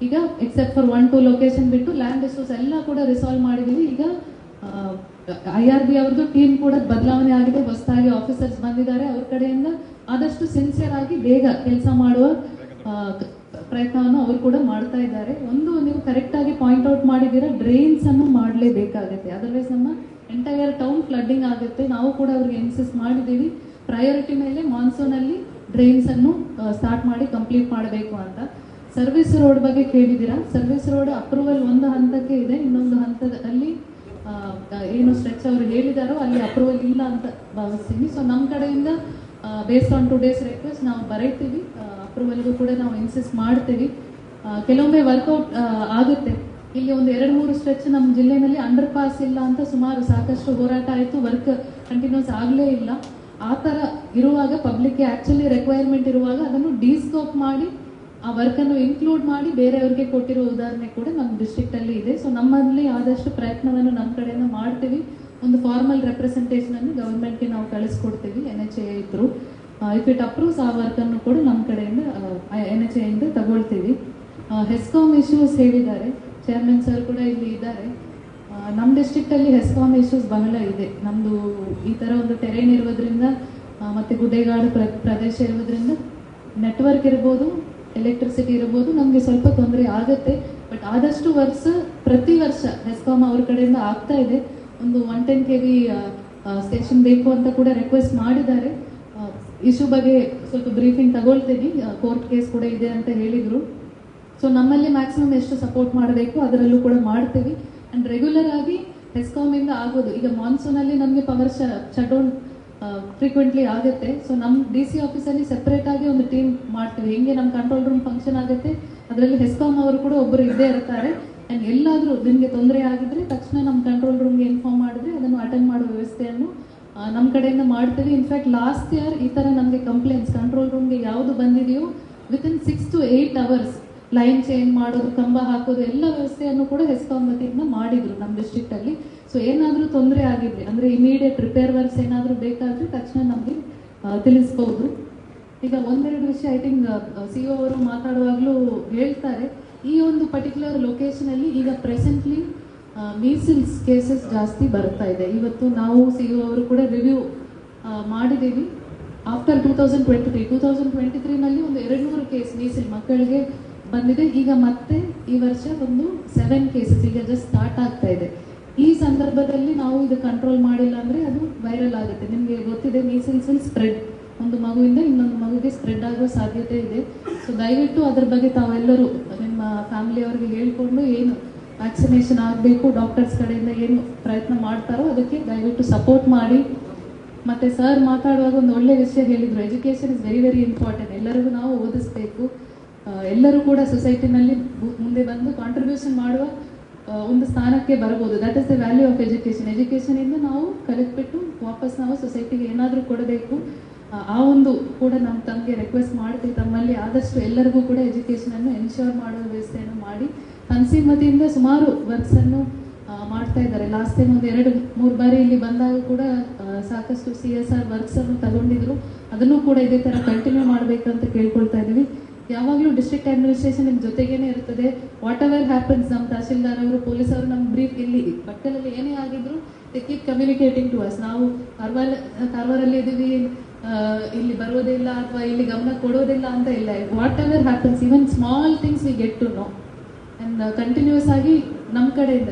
ಈಗ, ಎಕ್ಸೆಪ್ಟ್ ಫಾರ್ 1-2 ಲೊಕೇಶನ್ ಬಿಟ್ಟು ಲ್ಯಾಂಡ್ ಇಶ್ಯೂಸ್ ಎಲ್ಲ ಕೂಡ ರಿಸಾಲ್ವ್ ಮಾಡಿದ್ದೀವಿ. ಈಗ IRB ಅವ್ರದ್ದು ಟೀಮ್ ಕೂಡ ಬದಲಾವಣೆ ಆಗಿದೆ, ಹೊಸದಾಗಿ ಆಫೀಸರ್ಸ್ ಬಂದಿದ್ದಾರೆ. ಅವ್ರ ಕಡೆಯಿಂದ ಆದಷ್ಟು ಸಿನ್ಸಿಯರ್ ಆಗಿ ಬೇಗ ಕೆಲಸ ಮಾಡುವ ಪ್ರಯತ್ನವನ್ನು ಅವರು ಕೂಡ ಮಾಡ್ತಾ ಇದ್ದಾರೆ. ಒಂದು ನೀವು ಕರೆಕ್ಟ್ ಆಗಿ ಪಾಯಿಂಟ್ ಔಟ್ ಮಾಡಿದ್ದೀರಾ, ಡ್ರೈನ್ಸ್ ಅನ್ನು ಮಾಡಲೇಬೇಕಾಗುತ್ತೆ, ಅದರ್ವೈಸ್ ನಮ್ಮ ಎಂಟೈರ್ ಟೌನ್ ಫ್ಲಡ್ಡಿಂಗ್ ಆಗುತ್ತೆ. ನಾವು ಕೂಡ ಅವ್ರಿಗೆ ಇನ್ಸಿಸ್ಟ್ ಮಾಡಿದ್ದೀವಿ, ಪ್ರಯಾರಿಟಿ ಮೇಲೆ ಮಾನ್ಸೂನ್ ಅಲ್ಲಿ ಡ್ರೈನ್ಸ್ ಅನ್ನು ಸ್ಟಾರ್ಟ್ ಮಾಡಿ ಕಂಪ್ಲೀಟ್ ಮಾಡಬೇಕು ಅಂತ. ಸರ್ವಿಸ್ ರೋಡ್ ಬಗ್ಗೆ ಕೇಳಿದ್ದೀರಾ. ಸರ್ವಿಸ್ ರೋಡ್ ಅಪ್ರೂವಲ್ ಒಂದು ಹಂತಕ್ಕೆ ಇದೆ, ಇನ್ನೊಂದು ಹಂತದಲ್ಲಿ ಏನು ಸ್ಟ್ರೆಚ್ ಅವರು ಹೇಳಿದಾರೋ ಅಲ್ಲಿ ಅಪ್ರೂವಲ್ ಇಲ್ಲ ಅಂತ ಭಾವಿಸ್ತೀನಿ. ಸೊ ನಮ್ಮ ಕಡೆಯಿಂದ ಬೇಸ್ಡ್ ಆನ್ ಟುಡೇಸ್ ರಿಕ್ವೆಸ್ಟ್ ನಾವು ಬರೀತೀವಿ, ಅಪ್ರೂವಲ್ಗೂ ಕೂಡ ನಾವು ಇನ್ಸಿಸ್ಟ್ ಮಾಡ್ತೀವಿ. ಕೆಲವೊಮ್ಮೆ ವರ್ಕೌಟ್ ಆಗುತ್ತೆ. ಇಲ್ಲಿ ಒಂದು 2-3 ಸ್ಟ್ರೆಚ್ ನಮ್ಮ ಜಿಲ್ಲೆಯಲ್ಲಿ ಅಂಡರ್ ಪಾಸ್ ಇಲ್ಲ ಅಂತ ಸುಮಾರು ಸಾಕಷ್ಟು ಹೋರಾಟ ಆಯಿತು, ವರ್ಕ್ ಕಂಟಿನ್ಯೂಸ್ ಆಗಲೇ ಇಲ್ಲ. ಆ ಥರ ಇರುವಾಗ ಪಬ್ಲಿಕ್ಗೆ ಆ್ಯಕ್ಚುಲಿ ರಿಕ್ವೈರ್ಮೆಂಟ್ ಇರುವಾಗ ಅದನ್ನು ಡಿಸ್ಕೋಪ್ ಮಾಡಿ ಆ ವರ್ಕನ್ನು ಇನ್ಕ್ಲೂಡ್ ಮಾಡಿ ಬೇರೆಯವ್ರಿಗೆ ಕೊಟ್ಟಿರೋ ಉದಾಹರಣೆ ಕೂಡ ನಮ್ಮ ಡಿಸ್ಟ್ರಿಕ್ಟಲ್ಲಿ ಇದೆ. ಸೊ ನಮ್ಮಲ್ಲಿ ಆದಷ್ಟು ಪ್ರಯತ್ನವನ್ನು ನಮ್ಮ ಕಡೆಯಿಂದ ಮಾಡ್ತೀವಿ. ಒಂದು ಫಾರ್ಮಲ್ ರೆಪ್ರೆಸೆಂಟೇಷನನ್ನು ಗೌರ್ಮೆಂಟ್ಗೆ ನಾವು ಕಳಿಸ್ಕೊಡ್ತೀವಿ NHA ಇದ್ರು. ಇಫ್ ಇಟ್ ಅಪ್ರೂವ್ಸ್ ಆ ವರ್ಕನ್ನು ಕೂಡ ನಮ್ಮ ಕಡೆಯಿಂದ NHA ಇಂದ ತಗೊಳ್ತೀವಿ. ಹೆಸ್ಕಾಮ್ ಇಶ್ಯೂಸ್ ಹೇಳಿದ್ದಾರೆ, ಚೇರ್ಮನ್ ಸರ್ ಕೂಡ ಇಲ್ಲಿ ಇದ್ದಾರೆ. ನಮ್ಮ ಡಿಸ್ಟ್ರಿಕ್ಟಲ್ಲಿ ಹೆಸ್ಕಾಮ್ ಇಶ್ಯೂಸ್ ಬಹಳ ಇದೆ. ನಮ್ಮದು ಈ ಥರ ಒಂದು ಟೆರೇನ್ ಇರೋದ್ರಿಂದ ಮತ್ತು ಗುಡ್ಡೆಗಾಡು ಪ್ರದೇಶ ಇರೋದ್ರಿಂದ ನೆಟ್ವರ್ಕ್ ಇರ್ಬೋದು, ಎಲೆಕ್ಟ್ರಿಸಿಟಿ ಇರ್ಬೋದು, ನಮಗೆ ಸ್ವಲ್ಪ ತೊಂದರೆ ಆಗುತ್ತೆ. ಬಟ್ ಆದಷ್ಟು ಪ್ರತಿ ವರ್ಷ ಹೆಸ್ಕಾಮ್ ಅವ್ರ ಕಡೆಯಿಂದ ಆಗ್ತಾ ಇದೆ. ಒಂದು 110 kV ಸ್ಟೇಷನ್ ಬೇಕು ಅಂತ ಕೂಡ ರಿಕ್ವೆಸ್ಟ್ ಮಾಡಿದ್ದಾರೆ. ಇಶ್ಯೂ ಬಗ್ಗೆ ಸ್ವಲ್ಪ ಬ್ರೀಫಿಂಗ್ ತಗೊಳ್ತೀವಿ, ಕೋರ್ಟ್ ಕೇಸ್ ಕೂಡ ಇದೆ ಅಂತ ಹೇಳಿದರು. ಸೊ ನಮ್ಮಲ್ಲಿ ಮ್ಯಾಕ್ಸಿಮಮ್ ಎಷ್ಟು ಸಪೋರ್ಟ್ ಮಾಡಬೇಕು ಅದರಲ್ಲೂ ಕೂಡ ಮಾಡ್ತೀವಿ. ಆ್ಯಂಡ್ ರೆಗ್ಯುಲರ್ ಆಗಿ ಹೆಸ್ಕಾಮಿಂದ ಆಗೋದು, ಈಗ ಮಾನ್ಸೂನಲ್ಲಿ ನಮಗೆ ಪವರ್ ಶಟ್ ಡೌನ್ ಫ್ರೀಕ್ವೆಂಟ್ಲಿ ಆಗುತ್ತೆ. ಸೊ ನಮ್ಮ DC ಆಫೀಸಲ್ಲಿ ಸೆಪರೇಟ್ ಆಗಿ ಒಂದು ಟೀಮ್ ಮಾಡ್ತೀವಿ. ಹೆಂಗೆ ನಮ್ಮ ಕಂಟ್ರೋಲ್ ರೂಮ್ ಫಂಕ್ಷನ್ ಆಗುತ್ತೆ, ಅದರಲ್ಲಿ ಹೆಸ್ಕಾಂ ಅವರು ಕೂಡ ಒಬ್ಬರು ಇದ್ದೇ ಇರ್ತಾರೆ. ಆ್ಯಂಡ್ ಎಲ್ಲಾದರೂ ನಿಮಗೆ ತೊಂದರೆ ಆಗಿದ್ರೆ ತಕ್ಷಣ ನಮ್ಮ ಕಂಟ್ರೋಲ್ ರೂಮ್ಗೆ ಇನ್ಫಾರ್ಮ್ ಮಾಡಿದ್ರೆ ಅದನ್ನು ಅಟೆಂಡ್ ಮಾಡುವ ವ್ಯವಸ್ಥೆಯನ್ನು ನಮ್ಮ ಕಡೆಯಿಂದ ಮಾಡ್ತೀವಿ. ಇನ್ಫ್ಯಾಕ್ಟ್ ಲಾಸ್ಟ್ ಇಯರ್ ಈ ಥರ ನಮಗೆ ಕಂಪ್ಲೇಂಟ್ಸ್ ಕಂಟ್ರೋಲ್ ರೂಮ್ಗೆ ಯಾವುದು ಬಂದಿದೆಯೋ within 6 to 8 hours line change ಮಾಡೋದು, ಕಂಬ ಹಾಕೋದು, ಎಲ್ಲ ವ್ಯವಸ್ಥೆಯನ್ನು ಕೂಡ ಹೆಸ್ಕಾಂ ವತಿಯಿಂದ ಮಾಡಿದ್ರು ನಮ್ಮ ಡಿಸ್ಟ್ರಿಕ್ಟಲ್ಲಿ. ಸೊ ಏನಾದರೂ ತೊಂದರೆ ಆಗಿದ್ರೆ ಅಂದರೆ ಇಮಿಡಿಯೇಟ್ ರಿಪೇರ್ ವರ್ಕ್ಸ್ ಏನಾದರೂ ಬೇಕಾದರೆ ತಕ್ಷಣ ನಮಗೆ ತಿಳಿಸ್ಬೋದು. ಈಗ ಒಂದೆರಡು ವಿಷಯ ಐ ಥಿಂಕ್ CO ಅವರು ಮಾತಾಡುವಾಗಲೂ ಹೇಳ್ತಾರೆ. ಈ ಒಂದು ಪರ್ಟಿಕ್ಯುಲರ್ ಲೊಕೇಶನಲ್ಲಿ ಈಗ ಪ್ರೆಸೆಂಟ್ಲಿ ಮೀಸಿಲ್ಸ್ ಕೇಸಸ್ ಜಾಸ್ತಿ ಬರ್ತಾ ಇದೆ. ಇವತ್ತು ನಾವು CO ಅವರು ಕೂಡ ರಿವ್ಯೂ ಮಾಡಿದ್ದೀವಿ. ಆಫ್ಟರ್ 2023ನಲ್ಲಿ ಒಂದು 200 ಕೇಸ್ ಮೀಸಿಲ್ ಮಕ್ಕಳಿಗೆ ಬಂದಿದೆ. ಈಗ ಮತ್ತೆ ಈ ವರ್ಷ ಒಂದು 7 ಕೇಸಸ್ ಈಗ ಜಸ್ಟ್ ಸ್ಟಾರ್ಟ್ ಆಗ್ತಾ ಇದೆ. ಈ ಸಂದರ್ಭದಲ್ಲಿ ನಾವು ಇದು ಕಂಟ್ರೋಲ್ ಮಾಡಿಲ್ಲ ಅಂದರೆ ಅದು ವೈರಲ್ ಆಗುತ್ತೆ. ನಿಮಗೆ ಗೊತ್ತಿದೆ, ಮೀಸಿಲ್ಸ್ ವಿಲ್ ಸ್ಪ್ರೆಡ್, ಒಂದು ಮಗುವಿಂದ ಇನ್ನೊಂದು ಮಗುವಿಗೆ ಸ್ಪ್ರೆಡ್ ಆಗುವ ಸಾಧ್ಯತೆ ಇದೆ. ಸೊ ದಯವಿಟ್ಟು ಅದ್ರ ಬಗ್ಗೆ ತಾವೆಲ್ಲರೂ ನಿಮ್ಮ ಫ್ಯಾಮಿಲಿಯವರಿಗೆ ಹೇಳ್ಕೊಂಡು ಏನು ವ್ಯಾಕ್ಸಿನೇಷನ್ ಆಗಬೇಕು, ಡಾಕ್ಟರ್ಸ್ ಕಡೆಯಿಂದ ಏನು ಪ್ರಯತ್ನ ಮಾಡ್ತಾರೋ ಅದಕ್ಕೆ ದಯವಿಟ್ಟು ಸಪೋರ್ಟ್ ಮಾಡಿ. ಮತ್ತು ಸರ್ ಮಾತಾಡುವಾಗ ಒಂದು ಒಳ್ಳೆ ವಿಷಯ ಹೇಳಿದರು, education is very very important. ಎಲ್ಲರಿಗೂ ನಾವು ಓದಿಸ್ಬೇಕು. ಎಲ್ಲರೂ ಕೂಡ ಸೊಸೈಟಿನಲ್ಲಿ ಮುಂದೆ ಬಂದು ಕಾಂಟ್ರಿಬ್ಯೂಷನ್ ಮಾಡುವ ಒಂದು ಸ್ಥಾನಕ್ಕೆ ಬರ್ಬೋದು. That is the value of education. ಎಜುಕೇಷನಿಂದ ನಾವು ಕಲಿತ್ಬಿಟ್ಟು ವಾಪಸ್ ನಾವು ಸೊಸೈಟಿಗೆ ಏನಾದರೂ ಕೊಡಬೇಕು. ಆ ಒಂದು ಕೂಡ ನಮ್ಮ ತಮಗೆ ರಿಕ್ವೆಸ್ಟ್ ಮಾಡ್ತೀವಿ, ತಮ್ಮಲ್ಲಿ ಆದಷ್ಟು ಎಲ್ಲರಿಗೂ ಕೂಡ ಎಜುಕೇಷನನ್ನು ಎನ್ಶೋರ್ ಮಾಡುವ ವ್ಯವಸ್ಥೆಯನ್ನು ಮಾಡಿ. ಕನ್ಸೀನ್ ವತಿಯಿಂದ ಸುಮಾರು ವರ್ಕ್ಸನ್ನು ಮಾಡ್ತಾ ಇದ್ದಾರೆ. ಲಾಸ್ಟ್ ಟೈಮ್ ಒಂದು 2-3 ಬಾರಿ ಇಲ್ಲಿ ಬಂದಾಗ ಕೂಡ ಸಾಕಷ್ಟು CSR ವರ್ಕ್ಸನ್ನು ತಗೊಂಡಿದ್ರು. ಅದನ್ನು ಕೂಡ ಇದೇ ಥರ ಕಂಟಿನ್ಯೂ ಮಾಡಬೇಕಂತ ಕೇಳ್ಕೊಳ್ತಾ ಇದ್ದೀವಿ. ಯಾವಾಗಲೂ ಡಿಸ್ಟ್ರಿಕ್ಟ್ ಅಡ್ಮಿನಿಸ್ಟ್ರೇಷನ್ ನಿಮ್ಮ ಜೊತೆಗೇನೆ ಇರ್ತದೆ. ವಾಟ್ ಎವರ್ ಹ್ಯಾಪನ್ಸ್, ನಮ್ಮ ತಹಶೀಲ್ದಾರ್ ಅವರು, ಪೊಲೀಸ್ ಅವರು ನಮ್ಮ ಬ್ರೀಫ್ ಇಲ್ಲಿ ಬಟ್ಟಲಲ್ಲಿ ಏನೇ ಆಗಿದ್ರು they keep communicating to us. ನಾವು ಕಾರವಾರಲ್ಲಿ ಇದ್ದೀವಿ, ಇಲ್ಲಿ ಬರೋದಿಲ್ಲ ಅಥವಾ ಇಲ್ಲಿ ಗಮನ ಕೊಡೋದಿಲ್ಲ ಅಂತ ಇಲ್ಲ. Whatever happens, even small things we get to know. And continues ಆಗಿ ನಮ್ಮ ಕಡೆಯಿಂದ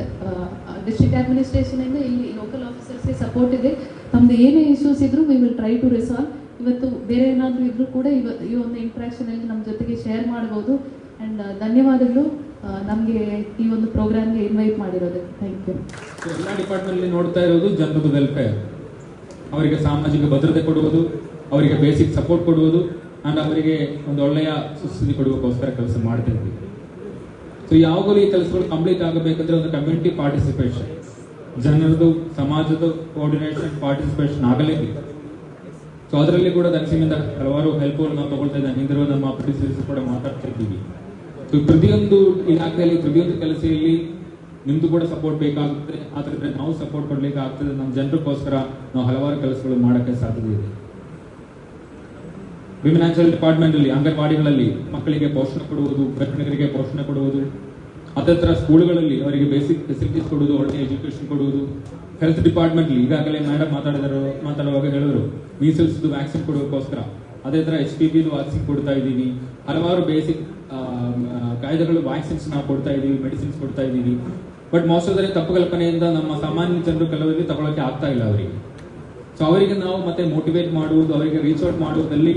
ಡಿಸ್ಟ್ರಿಕ್ಟ್ ಅಡ್ಮಿನಿಸ್ಟ್ರೇಷನಿಂದ ಇಲ್ಲಿ ಲೋಕಲ್ ಆಫೀಸರ್ಸ್ಗೆ ಸಪೋರ್ಟ್ ಇದೆ. ನಮ್ದು ಏನೇ ಇಶ್ಯೂಸ್ ಇದ್ರು we will try to resolve. ಇವತ್ತು ಬೇರೆ ಏನಾದರೂ ಇದ್ರೂ ಕೂಡ ಈ ಒಂದು ಇಂಟ್ರಾಕ್ಷನಲ್ಲಿ ನಮ್ಮ ಜೊತೆಗೆ ಶೇರ್ ಮಾಡ್ಬೋದು. ಆ್ಯಂಡ್ ಧನ್ಯವಾದಗಳು ನಮಗೆ ಈ ಒಂದು ಪ್ರೋಗ್ರಾಮ್ಗೆ ಇನ್ವೈಟ್ ಮಾಡಿರೋದಕ್ಕೆ. Thank you. ಎಲ್ಲ ಡಿಪಾರ್ಟ್ಮೆಂಟಲ್ಲಿ ನೋಡ್ತಾ ಇರೋದು ಜನರದ ವೆಲ್ಫೇರ್, ಅವರಿಗೆ ಸಾಮಾಜಿಕ ಭದ್ರತೆ ಕೊಡುವುದು, ಅವರಿಗೆ ಬೇಸಿಕ್ ಸಪೋರ್ಟ್ ಕೊಡುವುದು, ಆ್ಯಂಡ್ ಅವರಿಗೆ ಒಂದು ಒಳ್ಳೆಯ ಸುಸ್ಥಿತಿ ಕೊಡುವಕ್ಕೋಸ್ಕರ ಕೆಲಸ ಮಾಡ್ತಾ ಇದ್ವಿ. ಸೊ ಯಾವಾಗಲೂ ಈ ಕೆಲಸಗಳು ಕಂಪ್ಲೀಟ್ ಆಗಬೇಕಂದ್ರೆ ಒಂದು ಕಮ್ಯುನಿಟಿ ಪಾರ್ಟಿಸಿಪೇಷನ್, ಜನರದು ಸಮಾಜದ ಕೋಆರ್ಡಿನೇಷನ್ ಪಾರ್ಟಿಸಿಪೇಷನ್ ಆಗಲೇಬೇಕು. ಸೊ ಅದರಲ್ಲಿ ಕೂಡ ದಕ್ಷಿಣದಿಂದ ಹಲವಾರು ಹೆಲ್ಪ್ಗಳು ನಾವು ತಗೊಳ್ತಾ ಇದ್ದೇವೆ. ಹಿಂದಿರುವ ನಮ್ಮ ಪ್ರೊಡ್ಯೂಸರ್ಸ್ ಕೂಡ ಮಾತಾಡ್ತಾ ಇದ್ದೀವಿ. ಸೊ ಪ್ರತಿಯೊಂದು ಇಲಾಖೆಯಲ್ಲಿ ಪ್ರತಿಯೊಂದು ಕೆಲಸದಲ್ಲಿ ನಿಮ್ದು ಕೂಡ ಸಪೋರ್ಟ್ ಬೇಕಾಗುತ್ತೆ. ಆದ್ರೆ ನಾವು ಸಪೋರ್ಟ್ ಕೊಡ್ಲಿಕ್ಕೆ ಆಗ್ತದೆ. ನಮ್ಮ ಜನರಿಗೋಸ್ಕರ ನಾವು ಹಲವಾರು ಕೆಲಸಗಳು ಮಾಡೋಕ್ಕೆ ಸಾಧ್ಯತೆ ಇದೆ. ವಿಮೆನ್ ಆ್ಯಂಡ್ ಚೈಲ್ಡ್ ಡಿಪಾರ್ಟ್ಮೆಂಟ್ ಅಲ್ಲಿ ಅಂಗನವಾಡಿಗಳಲ್ಲಿ ಮಕ್ಕಳಿಗೆ ಪೋಷಣೆ ಕೊಡುವುದು, ಗರ್ಭಿಣಿಯರಿಗೆ ಪೋಷಣೆ ಕೊಡುವುದು, ಅದೇ ಸ್ಕೂಲ್ಗಳಲ್ಲಿ ಅವರಿಗೆ ಬೇಸಿಕ್ ಫೆಸಿಲಿಟೀಸ್ ಕೊಡುವುದು, ಒಳ್ಳೆಯ ಎಜುಕೇಶನ್ ಕೊಡುವುದು. ಹೆಲ್ತ್ ಡಿಪಾರ್ಟ್ಮೆಂಟ್ ಈಗಾಗಲೇ ಮೇಡಮ್ ಮಾತಾಡುವಾಗ ಹೇಳಿದ್ರು, ಮೀಸಲ್ಸ್ ವ್ಯಾಕ್ಸಿನ್ ಕೊಡೋಕ್ಕೋಸ್ಕರ ಅದೇ ತರ HPV ವ್ಯಾಕ್ಸಿನ್ ಕೊಡ್ತಾ ಇದ್ದೀವಿ. ಹಲವಾರು ಬೇಸಿಕ್ ಕಾಯ್ದೆಗಳು ವ್ಯಾಕ್ಸಿನ್ಸ್ ನಾವು ಕೊಡ್ತಾ ಇದ್ದೀವಿ, ಮೆಡಿಸಿನ್ಸ್ ಕೊಡ್ತಾ ಇದ್ದೀವಿ. ಬಟ್ ಮೋಸ್ಟ್ ಆಫ್ ತಪ್ಪು ಕಲ್ಪನೆಯಿಂದ ನಮ್ಮ ಸಾಮಾನ್ಯ ಜನರು ಕೆಲವರಿಗೆ ತಗೊಳ್ಳೋಕೆ ಆಗ್ತಾ ಇಲ್ಲ ಅವರಿಗೆ. ಸೊ ಅವರಿಗೆ ನಾವು ಮತ್ತೆ ಮೋಟಿವೇಟ್ ಮಾಡುವುದು, ಅವರಿಗೆ ರೀಚ್ ಔಟ್ ಮಾಡುವುದಲ್ಲಿ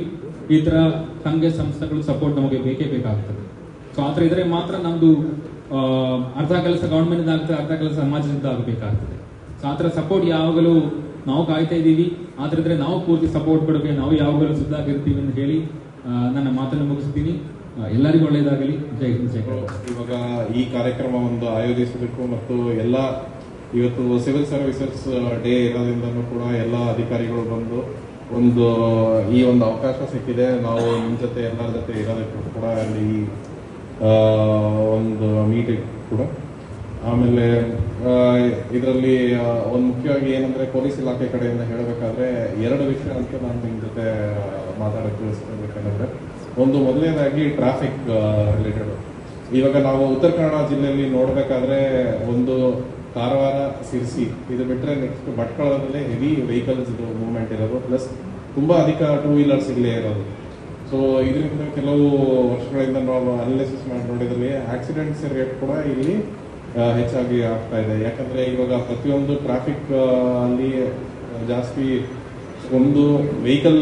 ಈ ತರ ಸಂಘ ಸಂಸ್ಥೆಗಳು ಸಪೋರ್ಟ್ ನಮಗೆ ಬೇಕೇ ಬೇಕಾಗ್ತದೆ. ಸೊ ಆತರ ಇದ್ರೆ ಮಾತ್ರ ನಮ್ದು ಅರ್ಧ ಕೆಲಸ ಗವರ್ಮೆಂಟ್ ಆಗ್ತದೆ, ಅರ್ಧ ಕೆಲಸ ಸಮಾಜದಿಂದ ಆಗಬೇಕಾಗ್ತದೆ. ಸೊ ಆತರ ಸಪೋರ್ಟ್ ಯಾವಾಗಲೂ ನಾವು ಕಾಯ್ತಾ ಇದ್ದೀವಿ. ಆದ್ರೆ ನಾವು ಪೂರ್ತಿ ಸಪೋರ್ಟ್ ಕೊಡೋಕೆ ನಾವು ಯಾವಾಗಲೂ ಸಿದ್ಧಾಗಿರ್ತೀವಿ ಅಂತ ಹೇಳಿ ನನ್ನ ಮಾತನ್ನು ಮುಗಿಸ್ತೀನಿ. ಎಲ್ಲರಿಗೂ ಒಳ್ಳೆಯದಾಗಲಿ. ಜೈ ಹಿಂದ್, ಜೈ ಕರ್ನಾಟಕ. ಇವಾಗ ಈ ಕಾರ್ಯಕ್ರಮವನ್ನು ಆಯೋಜಿಸಬೇಕು ಮತ್ತು ಎಲ್ಲ ಇವತ್ತು ಸಿವಿಲ್ ಸರ್ವಿಸಸ್ ಡೇ ಇರೋದ್ರಿಂದನೂ ಕೂಡ ಎಲ್ಲ ಅಧಿಕಾರಿಗಳು ಬಂದು ಈ ಒಂದು ಅವಕಾಶ ಸಿಕ್ಕಿದೆ. ನಾವು ನಿಮ್ಮ ಜೊತೆ ಎಲ್ಲರ ಜೊತೆ ಇರೋದಕ್ಕೂ ಕೂಡ ಅಲ್ಲಿ ಒಂದು ಮೀಟಿಂಗ್ ಕೂಡ. ಆಮೇಲೆ ಇದರಲ್ಲಿ ಒಂದು ಮುಖ್ಯವಾಗಿ ಏನಂದ್ರೆ ಪೊಲೀಸ್ ಇಲಾಖೆ ಕಡೆಯಿಂದ ಹೇಳಬೇಕಾದ್ರೆ 2 ವಿಷಯ ಅಂತ ನಾನು ನಿಮ್ಮ ಜೊತೆ ಮಾತಾಡಕ್ಕೆ ತಿಳಿಸ್ಕೊಳ್ಬೇಕಂದ್ರೆ, ಒಂದು ಮೊದಲನೇದಾಗಿ ಟ್ರಾಫಿಕ್ ರಿಲೇಟೆಡ್. ಇವಾಗ ನಾವು ಉತ್ತರ ಕನ್ನಡ ಜಿಲ್ಲೆಯಲ್ಲಿ ನೋಡಬೇಕಾದ್ರೆ ಒಂದು ಕಾರವಾರ, ಸಿರ್ಸಿ ಇದು ಬಿಟ್ಟರೆ ನೆಕ್ಸ್ಟ್ ಭಟ್ಕಳದಲ್ಲಿ ಹೆವಿ ವೆಹಿಕಲ್ಸ್ ಮೂವ್ಮೆಂಟ್ ಇರೋದು, ಪ್ಲಸ್ ತುಂಬಾ ಅಧಿಕ 2 ವೀಲರ್ಸ್ ಇಲ್ಲೇ ಇರೋದು. ಸೊ ಇದರಿಂದ ಕೆಲವು ವರ್ಷಗಳಿಂದ ನಾವು ಅನಾಲಿಸಿಸ್ ಮಾಡಿ ನೋಡಿದಲ್ಲಿ ಆಕ್ಸಿಡೆಂಟ್ಸ್ ರೇಟ್ ಕೂಡ ಇಲ್ಲಿ ಹೆಚ್ಚಾಗಿ ಆಗ್ತಾ ಇದೆ. ಯಾಕಂದ್ರೆ ಇವಾಗ ಪ್ರತಿಯೊಂದು ಟ್ರಾಫಿಕ್ ಅಲ್ಲಿ ಜಾಸ್ತಿ ಒಂದು ವೆಹಿಕಲ್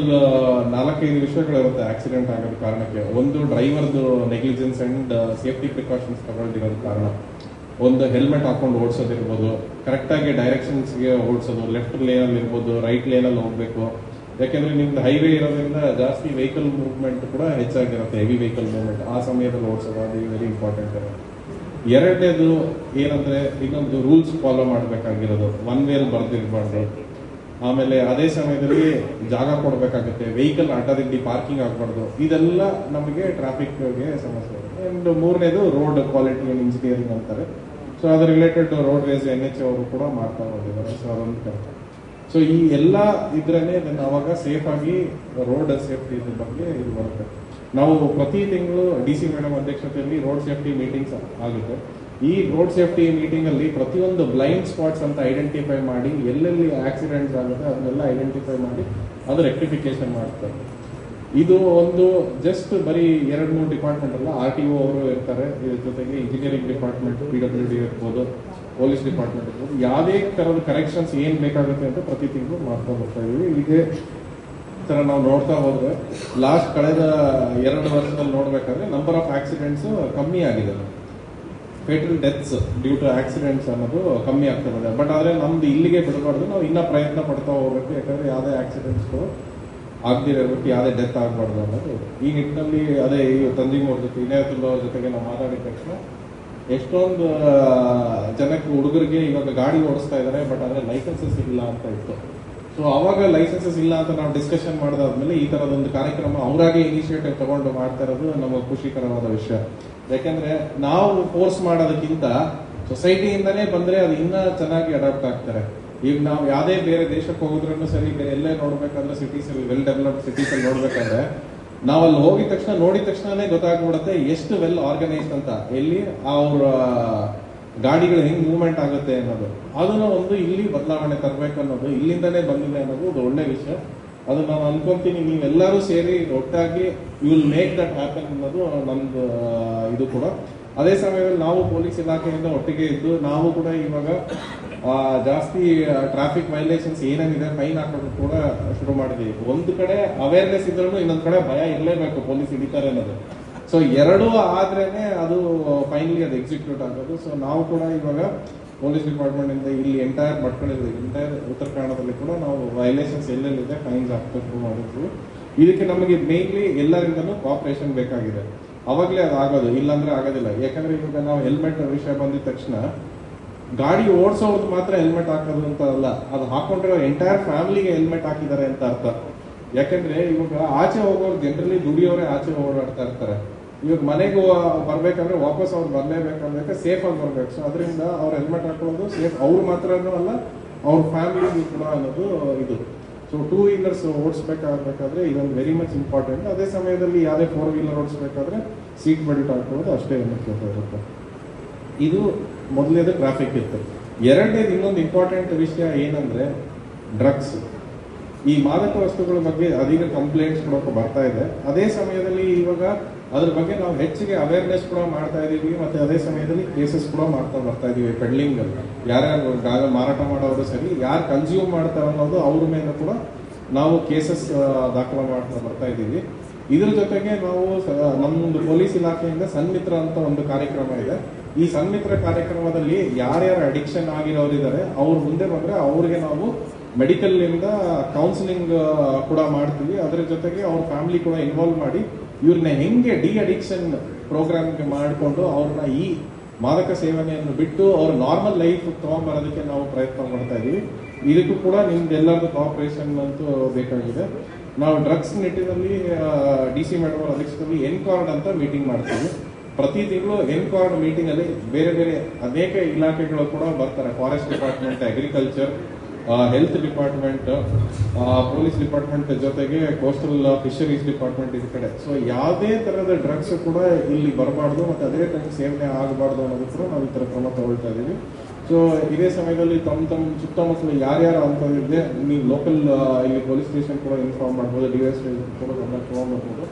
4-5 ವಿಷಯಗಳಿರುತ್ತೆ ಆಕ್ಸಿಡೆಂಟ್ ಆಗೋದ ಕಾರಣಕ್ಕೆ. ಒಂದು ಡ್ರೈವರ್ದು ನೆಗ್ಲಿಜೆನ್ಸ್ ಅಂಡ್ ಸೇಫ್ಟಿ ಪ್ರಿಕಾಷನ್ಸ್ ತಗೊಳ್ದಿರೋದು ಕಾರಣ. ಒಂದು ಹೆಲ್ಮೆಟ್ ಹಾಕೊಂಡು ಓಡಿಸೋದಿರ್ಬೋದು, ಕರೆಕ್ಟಾಗಿ ಡೈರೆಕ್ಷನ್ಸ್ಗೆ ಓಡಿಸೋದು, ಲೆಫ್ಟ್ ಲೇನಲ್ಲಿ ಇರ್ಬೋದು, ರೈಟ್ ಲೇನಲ್ಲಿ ಹೋಗ್ಬೇಕು. ಯಾಕೆಂದ್ರೆ ನಿಮ್ದು ಹೈವೇ ಇರೋದ್ರಿಂದ ಜಾಸ್ತಿ ವೆಹಿಕಲ್ ಮೂವ್ಮೆಂಟ್ ಕೂಡ ಹೆಚ್ಚಾಗಿರುತ್ತೆ, ಹೆವಿ ವೆಹಿಕಲ್ ಮೂವ್ಮೆಂಟ್ ಆ ಸಮಯದಲ್ಲಿ ಓಡಿಸೋದು ಅದು ವೆರಿ ಇಂಪಾರ್ಟೆಂಟ್ ಇರುತ್ತೆ. ಎರಡನೇದು ಏನಂದ್ರೆ ಇನ್ನೊಂದು ರೂಲ್ಸ್ ಫಾಲೋ ಮಾಡಬೇಕಾಗಿರೋದು, ಒನ್ ವೇಲ್ ಬರ್ದಿರ್ಬಾರ್ದು. ಆಮೇಲೆ ಅದೇ ಸಮಯದಲ್ಲಿ ಜಾಗ ಕೊಡಬೇಕಾಗುತ್ತೆ, ವೆಹಿಕಲ್ ಅಡ್ಡದಿಡ್ಡಿ ಪಾರ್ಕಿಂಗ್ ಆಗಬಾರ್ದು. ಇದೆಲ್ಲ ನಮಗೆ ಟ್ರಾಫಿಕ್ಗೆ ಸಮಸ್ಯೆ ಇದೆ. ಅಂಡ್ ಮೂರನೇದು ರೋಡ್ ಕ್ವಾಲಿಟಿ ಅಂಡ್ ಇಂಜಿನಿಯರಿಂಗ್ ಅಂತಾರೆ. ಸೊ ಅದ್ರ ರಿಲೇಟೆಡ್ ರೋಡ್ ರೇಸ್ NH ಅವರು ಕೂಡ ಮಾಡ್ತಾ ಹೋಗಿದ್ದಾರೆ. ಸೊ ಅದೊಂದು ಕರೆಕ್ಟ್. ಸೊ ಈ ಎಲ್ಲ ಇದ್ರನ್ನೇ ಅವಾಗ ಸೇಫ್ ಆಗಿ ರೋಡ್ ಸೇಫ್ಟಿ ಬಗ್ಗೆ ಇದು ಬರುತ್ತೆ. ನಾವು ಪ್ರತಿ ತಿಂಗಳು DC ಮೇಡಮ್ ಅಧ್ಯಕ್ಷತೆಯಲ್ಲಿ ರೋಡ್ ಸೇಫ್ಟಿ ಮೀಟಿಂಗ್ಸ್ ಆಗುತ್ತೆ. ಈ ರೋಡ್ ಸೇಫ್ಟಿ ಮೀಟಿಂಗ್ ಅಲ್ಲಿ ಪ್ರತಿಯೊಂದು ಬ್ಲೈಂಡ್ ಸ್ಪಾಟ್ಸ್ ಅಂತ ಐಡೆಂಟಿಫೈ ಮಾಡಿ ಎಲ್ಲೆಲ್ಲಿ ಆಕ್ಸಿಡೆಂಟ್ಸ್ ಆಗುತ್ತೆ ಅದನ್ನೆಲ್ಲ ಐಡೆಂಟಿಫೈ ಮಾಡಿ ಅದು ರೆಕ್ಟಿಫಿಕೇಶನ್ ಮಾಡ್ತಾರೆ. ಇದು ಒಂದು ಜಸ್ಟ್ ಬರೀ 2-3 ಡಿಪಾರ್ಟ್ಮೆಂಟ್ ಅಲ್ಲ, RTO ಅವರು ಇರ್ತಾರೆ, ಇದ್ರ ಜೊತೆಗೆ ಇಂಜಿನಿಯರಿಂಗ್ ಡಿಪಾರ್ಟ್ಮೆಂಟ್, PWD ಇರ್ಬೋದು, ಪೊಲೀಸ್ ಡಿಪಾರ್ಟ್ಮೆಂಟ್ ಇರ್ಬೋದು. ಯಾವುದೇ ತರದ ಕರೆಕ್ಷನ್ಸ್ ಏನ್ ಬೇಕಾಗುತ್ತೆ ಅಂತ ಪ್ರತಿ ತಿಂಗಳು ಮಾಡ್ತಾ ಬರ್ತಾ ಇದೀವಿ. ಇದೇ ತರ ನಾವು ನೋಡ್ತಾ ಹೋದ್ರೆ ಲಾಸ್ಟ್ ಕಳೆದ 2 ವರ್ಷದಲ್ಲಿ ನೋಡ್ಬೇಕಾದ್ರೆ ನಂಬರ್ ಆಫ್ ಆಕ್ಸಿಡೆಂಟ್ಸ್ ಕಮ್ಮಿ ಆಗಿದೆ. Fatal deaths due to accidents ಅನ್ನೋದು ಕಮ್ಮಿ ಆಗ್ತಿದೆ. ಬಟ್ ಆದ್ರೆ ನಮ್ದು ಇಲ್ಲಿಗೆ ಬಿಡಬಾರ್ದು, ನಾವು ಇನ್ನೂ ಪ್ರಯತ್ನ ಪಡ್ತಾ ಹೋಗ್ಬೇಕು. ಯಾಕಂದ್ರೆ ಯಾವುದೇ ಆಕ್ಸಿಡೆಂಟ್ಸ್ಗಳು ಆಗದಿರಬೇಕು, ಯಾವುದೇ ಡೆತ್ ಆಗಬಾರ್ದು ಅನ್ನೋದು ಈ ನಿಟ್ಟಿನಲ್ಲಿ. ಅದೇ ಈ ತಂಜಿಮೂರ್ ಜೊತೆ ಇನಾಯತುಲ್ಲಾ ಅವ್ರ ಜೊತೆಗೆ ನಾವು ಮಾತಾಡಿದ ತಕ್ಷಣ ಎಷ್ಟೊಂದು ಜನಕ್ಕೆ ಹುಡುಗರಿಗೆ ಇವಾಗ ಗಾಡಿ ಓಡಿಸ್ತಾ ಇದ್ದಾರೆ, ಬಟ್ ಆದ್ರೆ ಲೈಸೆನ್ಸಸ್ ಇಲ್ಲ ಅಂತ ಇತ್ತು. ಸೊ ಅವಾಗ ಲೈಸೆನ್ಸಸ್ ಇಲ್ಲ ಅಂತ ನಾವು ಡಿಸ್ಕಷನ್ ಮಾಡಿದಾದ್ಮೇಲೆ ಈ ತರದೊಂದು ಕಾರ್ಯಕ್ರಮ ಅವರಾಗೆ ಇನಿಷಿಯೇಟಿವ್ ತಗೊಂಡು ಮಾಡ್ತಾ ಇರೋದು ನಮಗೆ ಖುಷಿಕರವಾದ ವಿಷಯ. ಯಾಕಂದ್ರೆ ನಾವು ಫೋರ್ಸ್ ಮಾಡೋದಕ್ಕಿಂತ ಸೊಸೈಟಿಯಿಂದನೇ ಬಂದ್ರೆ ಅದು ಇನ್ನೂ ಚೆನ್ನಾಗಿ ಅಡಾಪ್ಟ್ ಆಗ್ತಾರೆ. ಈಗ ನಾವು ಯಾವುದೇ ಬೇರೆ ದೇಶಕ್ಕೆ ಹೋಗಿದ್ರೂ ಸರಿ, ಬೇರೆ ಎಲ್ಲೇ ನೋಡ್ಬೇಕಾದ್ರೆ ಸಿಟೀಸ್ ಅಲ್ಲಿ, ವೆಲ್ ಡೆವಲಪ್ಡ್ ಸಿಟೀಸ್ ಅಲ್ಲಿ ನೋಡ್ಬೇಕಾದ್ರೆ ನಾವು ಅಲ್ಲಿ ಹೋಗಿದ ತಕ್ಷಣ ನೋಡಿದ ತಕ್ಷಣನೇ ಗೊತ್ತಾಗ್ಬಿಡುತ್ತೆ ಎಷ್ಟು ವೆಲ್ ಆರ್ಗನೈಸ್ಡ್ ಅಂತ, ಎಲ್ಲಿ ಅವ್ರ ಗಾಡಿಗಳು ಹೆಂಗ್ ಮೂವ್ಮೆಂಟ್ ಆಗುತ್ತೆ ಅನ್ನೋದು. ಅದನ್ನ ಒಂದು ಇಲ್ಲಿ ಬದಲಾವಣೆ ತರಬೇಕು ಅನ್ನೋದು ಇಲ್ಲಿಂದನೇ ಬಂದಿದೆ ಅನ್ನೋದು ಒಂದು ಒಳ್ಳೆ ವಿಷಯ. ಅದು ನಾನು ಅನ್ಕೊಂತೀನಿ ನೀವೆಲ್ಲರೂ ಸೇರಿ ಒಟ್ಟಾಗಿ you will make that happen ಅನ್ನೋದು ನಮ್ದು ಇದು ಕೂಡ. ಅದೇ ಸಮಯದಲ್ಲಿ ನಾವು ಪೊಲೀಸ್ ಇಲಾಖೆಯಿಂದ ಒಟ್ಟಿಗೆ ಇದ್ದು ನಾವು ಕೂಡ ಇವಾಗ ಜಾಸ್ತಿ ಟ್ರಾಫಿಕ್ ವೈಲೇಷನ್ಸ್ ಏನೇನಿದೆ ಫೈನ್ ಹಾಕೋದು ಕೂಡ ಶುರು ಮಾಡಿದೀವಿ. ಒಂದು ಕಡೆ ಅವೇರ್ನೆಸ್ ಇದ್ರೂ ಇನ್ನೊಂದ್ ಕಡೆ ಭಯ ಇರಲೇಬೇಕು ಪೊಲೀಸ್ ಹಿಡಿತಾರೆ ಅನ್ನೋದು. ಸೊ ಎರಡೂ ಆದ್ರೇನೆ ಅದು ಫೈನಲಿ ಅದು ಎಕ್ಸಿಕ್ಯೂಟ್ ಆಗೋದು. ಸೊ ನಾವು ಕೂಡ ಇವಾಗ ಪೊಲೀಸ್ ಡಿಪಾರ್ಟ್ಮೆಂಟ್ ಇಂದ ಇಲ್ಲಿ ಎಂಟೈರ್ ಭಟ್ಕಳದಲ್ಲಿ, ಎಂಟೈರ್ ಉತ್ತರ ಕನ್ನಡದಲ್ಲಿ ಕೂಡ ನಾವು ವೈಲೇಷನ್ಸ್ ಎಲ್ಲೆಲ್ಲಿದೆ ಫೈನ್ಸ್ ಹಾಕ್ಬೇಕು ಮಾಡಿದ್ವಿ. ಇದಕ್ಕೆ ನಮಗೆ ಮೇನ್ಲಿ ಎಲ್ಲರಿಂದನೂ ಕೋಆಪರೇಷನ್ ಬೇಕಾಗಿದೆ, ಅವಾಗಲೇ ಅದು ಆಗೋದು, ಇಲ್ಲಾಂದ್ರೆ ಆಗೋದಿಲ್ಲ. ಯಾಕಂದ್ರೆ ಇವಾಗ ನಾವು ಹೆಲ್ಮೆಟ್ ವಿಷಯ ಬಂದಿದ ತಕ್ಷಣ ಗಾಡಿ ಓಡಿಸೋದು ಮಾತ್ರ ಹೆಲ್ಮೆಟ್ ಹಾಕೋದು ಅಂತ ಅಲ್ಲ, ಅದು ಹಾಕೊಂಡ್ರೆ ಎಂಟೈರ್ ಫ್ಯಾಮಿಲಿಗೆ ಹೆಲ್ಮೆಟ್ ಹಾಕಿದ್ದಾರೆ ಅಂತ ಅರ್ಥ. ಯಾಕಂದ್ರೆ ಇವಾಗ ಆಚೆ ಹೋಗೋರು ಜನರಲಿ ದುಡಿಯೋರೆ ಆಚೆ ಓಡಾಡ್ತಾ ಇರ್ತಾರೆ. ಇವಾಗ ಮನೆಗೆ ಬರ್ಬೇಕಂದ್ರೆ ವಾಪಸ್ ಅವ್ರು ಬರ್ಲೇಬೇಕಂದ್ರೆ ಸೇಫ್ ಆಗಿ ಬರ್ಬೇಕು. ಸೊ ಅದರಿಂದ ಅವ್ರು ಹೆಲ್ಮೆಟ್ ಹಾಕೊಳ್ಳೋದು ಸೇಫ್, ಅವ್ರು ಮಾತ್ರನೂ ಅಲ್ಲ ಅವ್ರ ಫ್ಯಾಮಿಲಿಗೂ ಕೂಡ ಅನ್ನೋದು ಇದು. ಸೊ 2 ವೀಲರ್ಸ್ ಓಡಿಸ್ಬೇಕಾದ್ರೆ ಇದೊಂದು ವೆರಿ ಮಚ್ ಇಂಪಾರ್ಟೆಂಟ್. ಅದೇ ಸಮಯದಲ್ಲಿ ಯಾವುದೇ 4 ವೀಲರ್ ಓಡಿಸ್ಬೇಕಾದ್ರೆ ಸೀಟ್ ಬೆಲ್ಟ್ ಹಾಕೋದು ಅಷ್ಟೇ ಮುಖ್ಯ ಇರುತ್ತೆ. ಇದು ಮೊದಲನೇದು ಟ್ರಾಫಿಕ್ ಇತ್ತು. ಎರಡನೇದು ಇನ್ನೊಂದು ಇಂಪಾರ್ಟೆಂಟ್ ವಿಷಯ ಏನಂದ್ರೆ ಡ್ರಗ್ಸ್. ಈ ಮಾದಕ ವಸ್ತುಗಳ ಬಗ್ಗೆ ಅದೀಗ ಕಂಪ್ಲೇಂಟ್ಸ್ ಕೂಡ ಬರ್ತಾ ಇದೆ. ಅದೇ ಸಮಯದಲ್ಲಿ ಇವಾಗ ಅದ್ರ ಬಗ್ಗೆ ನಾವು ಹೆಚ್ಚಿಗೆ ಅವೇರ್ನೆಸ್ ಕೂಡ ಮಾಡ್ತಾ ಇದೀವಿ, ಮತ್ತೆ ಅದೇ ಸಮಯದಲ್ಲಿ ಕೇಸಸ್ ಕೂಡ ಮಾಡ್ತಾ ಬರ್ತಾ ಇದೀವಿ. ಪೆಡ್ಲಿಂಗ್ ಅಲ್ಲಿ ಯಾರ್ಯಾರು ಮಾರಾಟ ಮಾಡೋರು ಸರಿ, ಯಾರು ಕನ್ಸ್ಯೂಮ್ ಮಾಡ್ತಾರ ಅನ್ನೋದು ಅವ್ರ ಮೇಲೆ ಕೂಡ ನಾವು ಕೇಸಸ್ ದಾಖಲೆ ಮಾಡ್ತಾ ಬರ್ತಾ ಇದೀವಿ. ಇದ್ರ ಜೊತೆಗೆ ನಾವು ನಮ್ಮೊಂದು ಪೊಲೀಸ್ ಇಲಾಖೆಯಿಂದ ಸನ್ಮಿತ್ರ ಅಂತ ಒಂದು ಕಾರ್ಯಕ್ರಮ ಇದೆ. ಈ ಸನ್ಮಿತ್ರ ಕಾರ್ಯಕ್ರಮದಲ್ಲಿ ಯಾರ್ಯಾರು ಅಡಿಕ್ಷನ್ ಆಗಿರೋರಿದ್ದಾರೆ ಅವ್ರು ಮುಂದೆ ಬಂದ್ರೆ ಅವ್ರಿಗೆ ನಾವು ಮೆಡಿಕಲ್ ಇಂದ ಕೌನ್ಸಿಲಿಂಗ್ ಕೂಡ ಮಾಡ್ತೀವಿ. ಅದರ ಜೊತೆಗೆ ಅವ್ರ ಫ್ಯಾಮಿಲಿ ಕೂಡ ಇನ್ವಾಲ್ವ್ ಮಾಡಿ ಇವ್ರನ್ನ ಹೆಂಗೆ ಡಿ ಅಡಿಕ್ಷನ್ ಪ್ರೋಗ್ರಾಮ್ಗೆ ಮಾಡಿಕೊಂಡು ಅವ್ರನ್ನ ಈ ಮಾದಕ ಸೇವನೆಯನ್ನು ಬಿಟ್ಟು ಅವ್ರ ನಾರ್ಮಲ್ ಲೈಫ್ ತಗೊಂಡ್ಬರೋದಕ್ಕೆ ನಾವು ಪ್ರಯತ್ನ ಮಾಡ್ತಾ ಇದೀವಿ. ಇದಕ್ಕೂ ಕೂಡ ನಿಮ್ದೆಲ್ಲರದ್ದು ಕೋಆಪರೇಷನ್ ಅಂತೂ ಬೇಕಾಗಿದೆ. ನಾವು ಡ್ರಗ್ಸ್ ನಿಟ್ಟಿನಲ್ಲಿ DC ಮೇಡಮ್ ಅವರ ಅಧ್ಯಕ್ಷತೆಯಲ್ಲಿ ಎನ್ಕಾರ್ಡ್ ಅಂತ ಮೀಟಿಂಗ್ ಮಾಡ್ತೀವಿ. ಪ್ರತಿ ತಿಂಗಳು ಎನ್ಕಾರ್ಡ್ ಮೀಟಿಂಗ್ ಅಲ್ಲಿ ಬೇರೆ ಬೇರೆ ಅನೇಕ ಇಲಾಖೆಗಳು ಕೂಡ ಬರ್ತಾರೆ. Forest department, agriculture, health department, police department ಜೊತೆಗೆ ಕೋಸ್ಟಲ್ ಫಿಶರೀಸ್ ಡಿಪಾರ್ಟ್ಮೆಂಟ್ ಈ ಕಡೆ. ಸೊ ಯಾವುದೇ ತರಹದ ಡ್ರಗ್ಸ್ ಕೂಡ ಇಲ್ಲಿ ಬರಬಾರ್ದು ಮತ್ತೆ ಅದೇ ಟೈಮ್ ಸೇವನೆ ಆಗಬಾರ್ದು ಅನ್ನೋದು ಕೂಡ ನಾವು ಈ ತರ ಕ್ರಮ ತಗೊಳ್ತಾ ಇದೀವಿ. ಸೊ ಇದೇ ಸಮಯದಲ್ಲಿ ತಮ್ಮ ಸುತ್ತಮುತ್ತಲು ಯಾರ್ಯಾರು ಅಂತಂದಿದೆ ನೀವು ಲೋಕಲ್ ಇಲ್ಲಿ ಪೊಲೀಸ್ ಸ್ಟೇಷನ್ ಕೂಡ ಇನ್ಫಾರ್ಮ್ ಮಾಡ್ಬೋದು, DSP ಕೂಡ ಗಮನ ತಗೊಂಡ್ಬರ್ಬೋದು.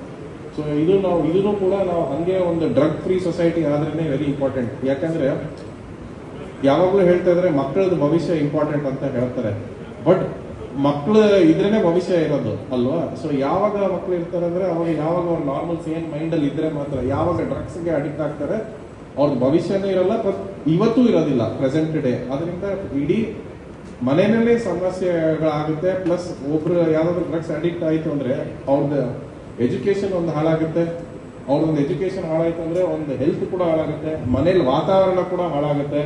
ಸೊ ಇದನ್ನು ಕೂಡ ನಾವು ಹಂಗೆ ಒಂದು ಡ್ರಗ್ ಫ್ರೀ ಸೊಸೈಟಿ ಆದ್ರೇನೆ ವೆರಿ ಇಂಪಾರ್ಟೆಂಟ್. ಯಾಕಂದ್ರೆ ಯಾವಾಗಲೂ ಹೇಳ್ತಾ ಇದ್ರೆ ಮಕ್ಕಳದ್ದು ಭವಿಷ್ಯ ಇಂಪಾರ್ಟೆಂಟ್ ಅಂತ ಹೇಳ್ತಾರೆ, ಬಟ್ ಮಕ್ಕಳು ಇದ್ರೇನೆ ಭವಿಷ್ಯ ಇರೋದು ಅಲ್ವಾ. ಸೊ ಯಾವಾಗ ಮಕ್ಕಳು ಇರ್ತಾರೆ ಅಂದ್ರೆ ಅವಾಗ ಯಾವಾಗ ಅವ್ರ ನಾರ್ಮಲ್ ಸೇನ್ ಮೈಂಡ್ ಅಲ್ಲಿ ಇದ್ರೆ ಮಾತ್ರ. ಯಾವಾಗ ಡ್ರಗ್ಸ್ಗೆ ಅಡಿಕ್ಟ್ ಆಗ್ತಾರೆ ಅವ್ರದ್ದು ಭವಿಷ್ಯನೂ ಇರಲ್ಲ, ಇವತ್ತು ಇರೋದಿಲ್ಲ ಪ್ರೆಸೆಂಟ್ ಡೇ. ಅದರಿಂದ ಇಡೀ ಮನೆಯಲ್ಲೇ ಸಮಸ್ಯೆಗಳಾಗುತ್ತೆ. ಪ್ಲಸ್ ಒಬ್ರು ಯಾವ್ದಾದ್ರು ಡ್ರಗ್ಸ್ ಅಡಿಕ್ಟ್ ಆಯ್ತು ಅಂದ್ರೆ ಅವ್ರದ್ದು ಎಜುಕೇಶನ್ ಒಂದು ಹಾಳಾಗುತ್ತೆ. ಅವ್ರದೊಂದು ಎಜುಕೇಶನ್ ಹಾಳಾಯ್ತು ಅಂದ್ರೆ ಒಂದು ಹೆಲ್ತ್ ಕೂಡ ಹಾಳಾಗುತ್ತೆ, ಮನೇಲಿ ವಾತಾವರಣ ಕೂಡ ಹಾಳಾಗುತ್ತೆ,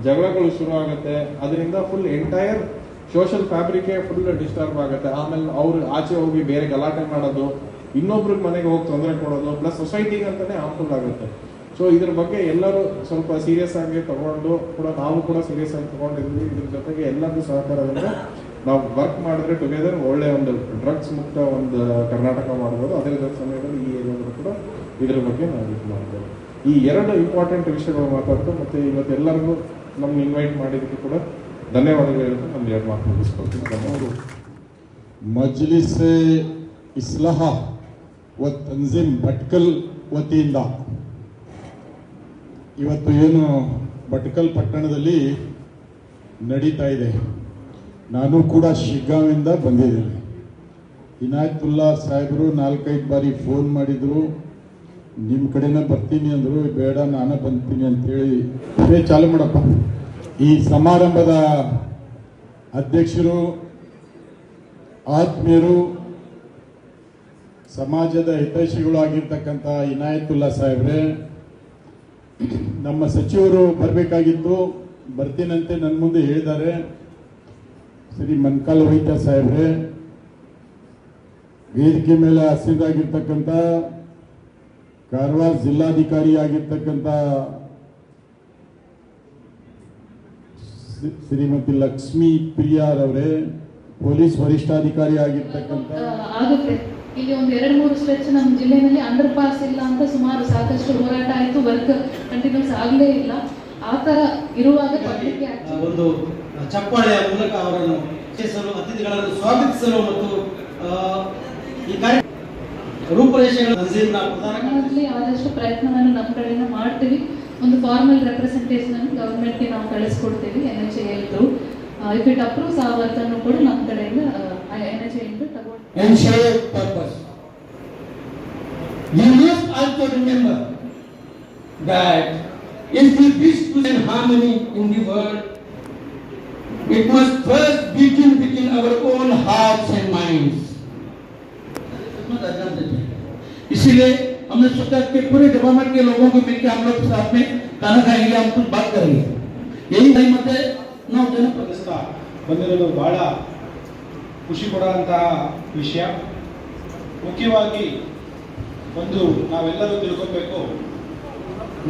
ಜಗಳಗಳು ಶುರು ಆಗುತ್ತೆ. ಅದರಿಂದ full entire social fabric full disturb ಆಗುತ್ತೆ. ಆಮೇಲೆ ಅವ್ರು ಆಚೆ ಹೋಗಿ ಬೇರೆ ಗಲಾಟೆ ಮಾಡೋದು, ಇನ್ನೊಬ್ರಿಗೆ ಮನೆಗೆ ಹೋಗಿ ತೊಂದರೆ ಕೊಡೋದು, ಪ್ಲಸ್ ಸೊಸೈಟಿಗೆ ಅಂತಾನೆ ಹಾರ್ಮ್ಫುಲ್ ಆಗುತ್ತೆ. ಸೊ ಇದ್ರ ಬಗ್ಗೆ ಎಲ್ಲರೂ ಸ್ವಲ್ಪ ಸೀರಿಯಸ್ ಆಗಿ ತಗೊಂಡು ಕೂಡ ನಾವು ಕೂಡ ಸೀರಿಯಸ್ ಆಗಿ ತಗೊಂಡಿದ್ವಿ. ಇದ್ರ ಜೊತೆಗೆ ಎಲ್ಲರಿಗೂ ಸಹಕಾರದಿಂದ ನಾವು ವರ್ಕ್ ಮಾಡಿದ್ರೆ ಟುಗೆದರ್ ಒಳ್ಳೆ ಒಂದು ಡ್ರಗ್ಸ್ ಮುಕ್ತ ಒಂದು ಕರ್ನಾಟಕ ಮಾಡ್ಬೋದು. ಅದೇ ಸಮಯದಲ್ಲಿ ಈ ಏರಿಯಾಗಳು ಕೂಡ ಇದ್ರ ಬಗ್ಗೆ ನಾವು ಇದು ಮಾಡ್ಬೋದು. ಈ ಎರಡು ಇಂಪಾರ್ಟೆಂಟ್ ವಿಷಯಗಳು ಮಾತಾಡ್ತು. ಮತ್ತೆ ಇವತ್ತೆಲ್ಲರಿಗೂ ನಮ್ಗೆ ಇನ್ವೈಟ್ ಮಾಡಿದ್ದಕ್ಕೆ ಕೂಡ ಧನ್ಯವಾದಗಳು ಹೇಳ್ತಾ ನಮ್ಮ ಎರಡು ಮಾತು ಮುಗಿಸ್ಕೊಳ್ತೀನಿ. ಧನ್ಯವಾದಗಳು. ಮಜ್ಲಿಸ್ ಇಸ್ಲಾಹ ವ ತಂಜೀಮ್ ಭಟ್ಕಲ್ ವತಿಯಿಂದ ಇವತ್ತು ಏನು ಭಟ್ಕಲ್ ಪಟ್ಟಣದಲ್ಲಿ ನಡೀತಾ ಇದೆ, ನಾನು ಕೂಡ ಶಿಗ್ಗಾಂವಿಂದ ಬಂದಿದ್ದೇನೆ. ಇನಾಯತುಲ್ಲಾ ಸಾಹೇಬರು 4-5 ಬಾರಿ ಫೋನ್ ಮಾಡಿದ್ರು, ನಿಮ್ಮ ಕಡೆನೇ ಬರ್ತೀನಿ ಅಂದರು. ಬೇಡ ನಾನೇ ಬರ್ತೀನಿ ಅಂತೇಳಿ ಚಾಲು ಮಾಡಪ್ಪ. ಈ ಸಮಾರಂಭದ ಅಧ್ಯಕ್ಷರು, ಆತ್ಮೀಯರು, ಸಮಾಜದ ಹಿತೈಷಿಗಳು ಆಗಿರ್ತಕ್ಕಂಥ ಇನಾಯತುಲ್ಲಾ ಸಾಹೇಬ್ರೆ, ನಮ್ಮ ಸಚಿವರು ಬರಬೇಕಾಗಿತ್ತು, ಬರ್ತೀನಂತೆ ನನ್ನ ಮುಂದೆ ಹೇಳಿದ್ದಾರೆ. ಶ್ರೀ ಮನ್ಕಾಲ್ ವೈದ್ಯ ಸಾಹೇಬ್ರೆ, ವೇದಿಕೆ ಮೇಲೆ ಹಸಿರಾಗಿರ್ತಕ್ಕಂಥ ಕಾರವಾರ ಜಿಲ್ಲಾಧಿಕಾರಿ ಆಗಿರ್ತಕ್ಕಂಥ ಶ್ರೀಮತಿ ಲಕ್ಷ್ಮೀ ಪ್ರಿಯಾರ್ ಅವರೇ, ಪೊಲೀಸ್ ವರಿಷ್ಠಾಧಿಕಾರಿ ಆಗಿರ್ತಕ್ಕಂಥ ಆಗುತ್ತೆ. ಇಲ್ಲಿ ಒಂದು 2-3 ಸ್ಟ್ರೆಚ್ ನಮ್ಮ ಜಿಲ್ಲೆಯಲ್ಲಿ ಅಂಡರ್ ಪಾಸ್ ಇಲ್ಲ ಅಂತ ಸುಮಾರು ಸಾಕಷ್ಟು ಹೋರಾಟ ಆಯಿತು, ವರ್ಕ್ ಕಂಟಿನ್ಯೂಸ್ ಆಗಲೇ ಇಲ್ಲ. ಆ ಥರ ಇರುವಾಗ ಒಂದು ಚಪ್ಪಾಳೆಯ ಮೂಲಕ ಅವರನ್ನು ಅತಿಥಿಗಳನ್ನು ಸ್ವಾಗತಿಸಲು ಮತ್ತು ಈ ರೂಪರೇಷೆಗಳ ಆದಷ್ಟು ಪ್ರಯತ್ನವನ್ನು ನಮ್ಮ ಕಡೆಯಿಂದ ಮಾಡ್ತೀವಿ. ಒಂದು ಫಾರ್ಮಲ್ ರೆಪ್ರೆಸೆಂಟೇಷನ್ ಗವರ್ಮೆಂಟ್ಗೆ ನಾವು ಕಳಿಸ್ಕೊಡ್ತೀವಿ. NHAL ಇಫ್ ಇಟ್ ಅಪ್ರೂವ್ಸ್ ಆ ವರ್ಕನ್ನು ಕೂಡ ನಮ್ಮ ಕಡೆಯಿಂದ NHAL ಇಂದ ತಗೊಂಡು. And shared purpose. You must also remember that if we wish to send harmony in the world, it must first begin within our own hearts and minds. इसीलिए हमने सोचा कि पूरे गवर्नमेंट के लोगों को मिलकर हम लोग साथ में खाना खाएंगे, हम कुछ बात करेंगे. यही टाइम ಮತ್ತೆ ನಾವು ಜನಪ್ರತಿನಿಧಿಸ್ತಾ ಬಂದಿರೋದು ಬಹಳ ಖುಷಿ ಕೊಡುವಂತಹ ವಿಷಯ. ಮುಖ್ಯವಾಗಿ ಒಂದು ನಾವೆಲ್ಲರೂ ತಿಳ್ಕೊಬೇಕು,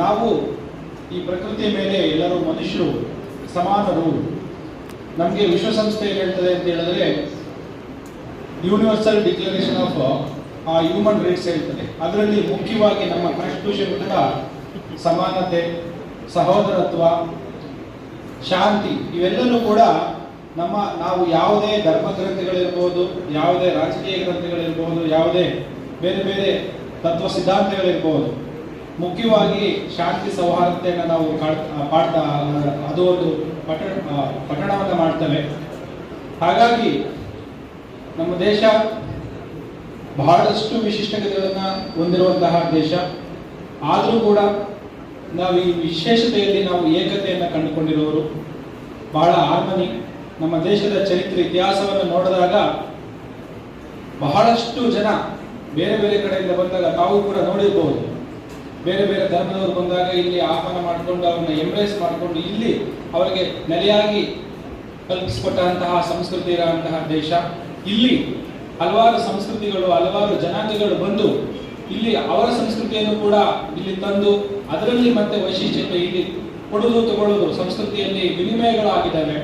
ನಾವು ಈ ಪ್ರಕೃತಿಯ ಮೇಲೆ ಎಲ್ಲರೂ ಮನುಷ್ಯರು ಸಮಾನರು. ನಮಗೆ ವಿಶ್ವಸಂಸ್ಥೆ ಹೇಳ್ತದೆ ಅಂತ ಹೇಳಿದ್ರೆ universal declaration of human rights ಹೇಳ್ತದೆ. ಅದರಲ್ಲಿ ಮುಖ್ಯವಾಗಿ ನಮ್ಮ ಕಾನ್ಸ್ಟಿಟ್ಯೂಷನ್ ಕೂಡ ಸಮಾನತೆ, ಸಹೋದರತ್ವ, ಶಾಂತಿ ಇವೆಲ್ಲವೂ ಕೂಡ ನಾವು ಯಾವುದೇ ಧರ್ಮ ಗ್ರಂಥಗಳಿರ್ಬೋದು, ಯಾವುದೇ ರಾಜಕೀಯ ಗ್ರಂಥಗಳಿರ್ಬೋದು, ಯಾವುದೇ ಬೇರೆ ಬೇರೆ ತತ್ವ ಸಿದ್ಧಾಂತಗಳಿರ್ಬೋದು, ಮುಖ್ಯವಾಗಿ ಶಾಂತಿ ಸೌಹಾರ್ದತೆಯನ್ನು ನಾವು ಪಾಡ್ತಾ ಅದು ಒಂದು ಪಠಣವನ್ನು ಮಾಡ್ತೇವೆ. ಹಾಗಾಗಿ ನಮ್ಮ ದೇಶ ಬಹಳಷ್ಟು ವಿಶಿಷ್ಟತೆಗಳನ್ನು ಹೊಂದಿರುವಂತಹ ದೇಶ. ಆದರೂ ಕೂಡ ನಾವು ಈ ವಿಶೇಷತೆಯಲ್ಲಿ ನಾವು ಏಕತೆಯನ್ನು ಕಂಡುಕೊಂಡಿರುವವರು, ಬಹಳ ಹಾರ್ಮನಿ. ನಮ್ಮ ದೇಶದ ಚರಿತ್ರೆ ಇತಿಹಾಸವನ್ನು ನೋಡಿದಾಗ ಬಹಳಷ್ಟು ಜನ ಬೇರೆ ಬೇರೆ ಕಡೆಯಿಂದ ಬಂದಾಗ ತಾವು ಕೂಡ ನೋಡಿರ್ಬೋದು, ಬೇರೆ ಬೇರೆ ಧರ್ಮದವರು ಬಂದಾಗ ಇಲ್ಲಿ ಆಹ್ವಾನ ಮಾಡಿಕೊಂಡು ಅವ್ರನ್ನ ಎಂಬ್ರೇಸ್ ಮಾಡಿಕೊಂಡು ಇಲ್ಲಿ ಅವರಿಗೆ ನೆಲೆಯಾಗಿ ಕಲ್ಪಿಸಿಕೊಟ್ಟಂತಹ ಸಂಸ್ಕೃತಿ ಇರುವಂತಹ ದೇಶ. ಇಲ್ಲಿ ಹಲವಾರು ಸಂಸ್ಕೃತಿಗಳು, ಹಲವಾರು ಜನಾಂಗಗಳು ಬಂದು ಇಲ್ಲಿ ಅವರ ಸಂಸ್ಕೃತಿಯನ್ನು ಕೂಡ ಇಲ್ಲಿ ತಂದು ಅದರಲ್ಲಿ ಮತ್ತೆ ವೈಶಿಷ್ಟ್ಯತೆ ಇಲ್ಲಿ ಕೊಡುವುದು ತಗೊಳ್ಳೋದು ಸಂಸ್ಕೃತಿಯಲ್ಲಿ ವಿನಿಮಯಗಳು ಆಗಿದ್ದಾವೆ.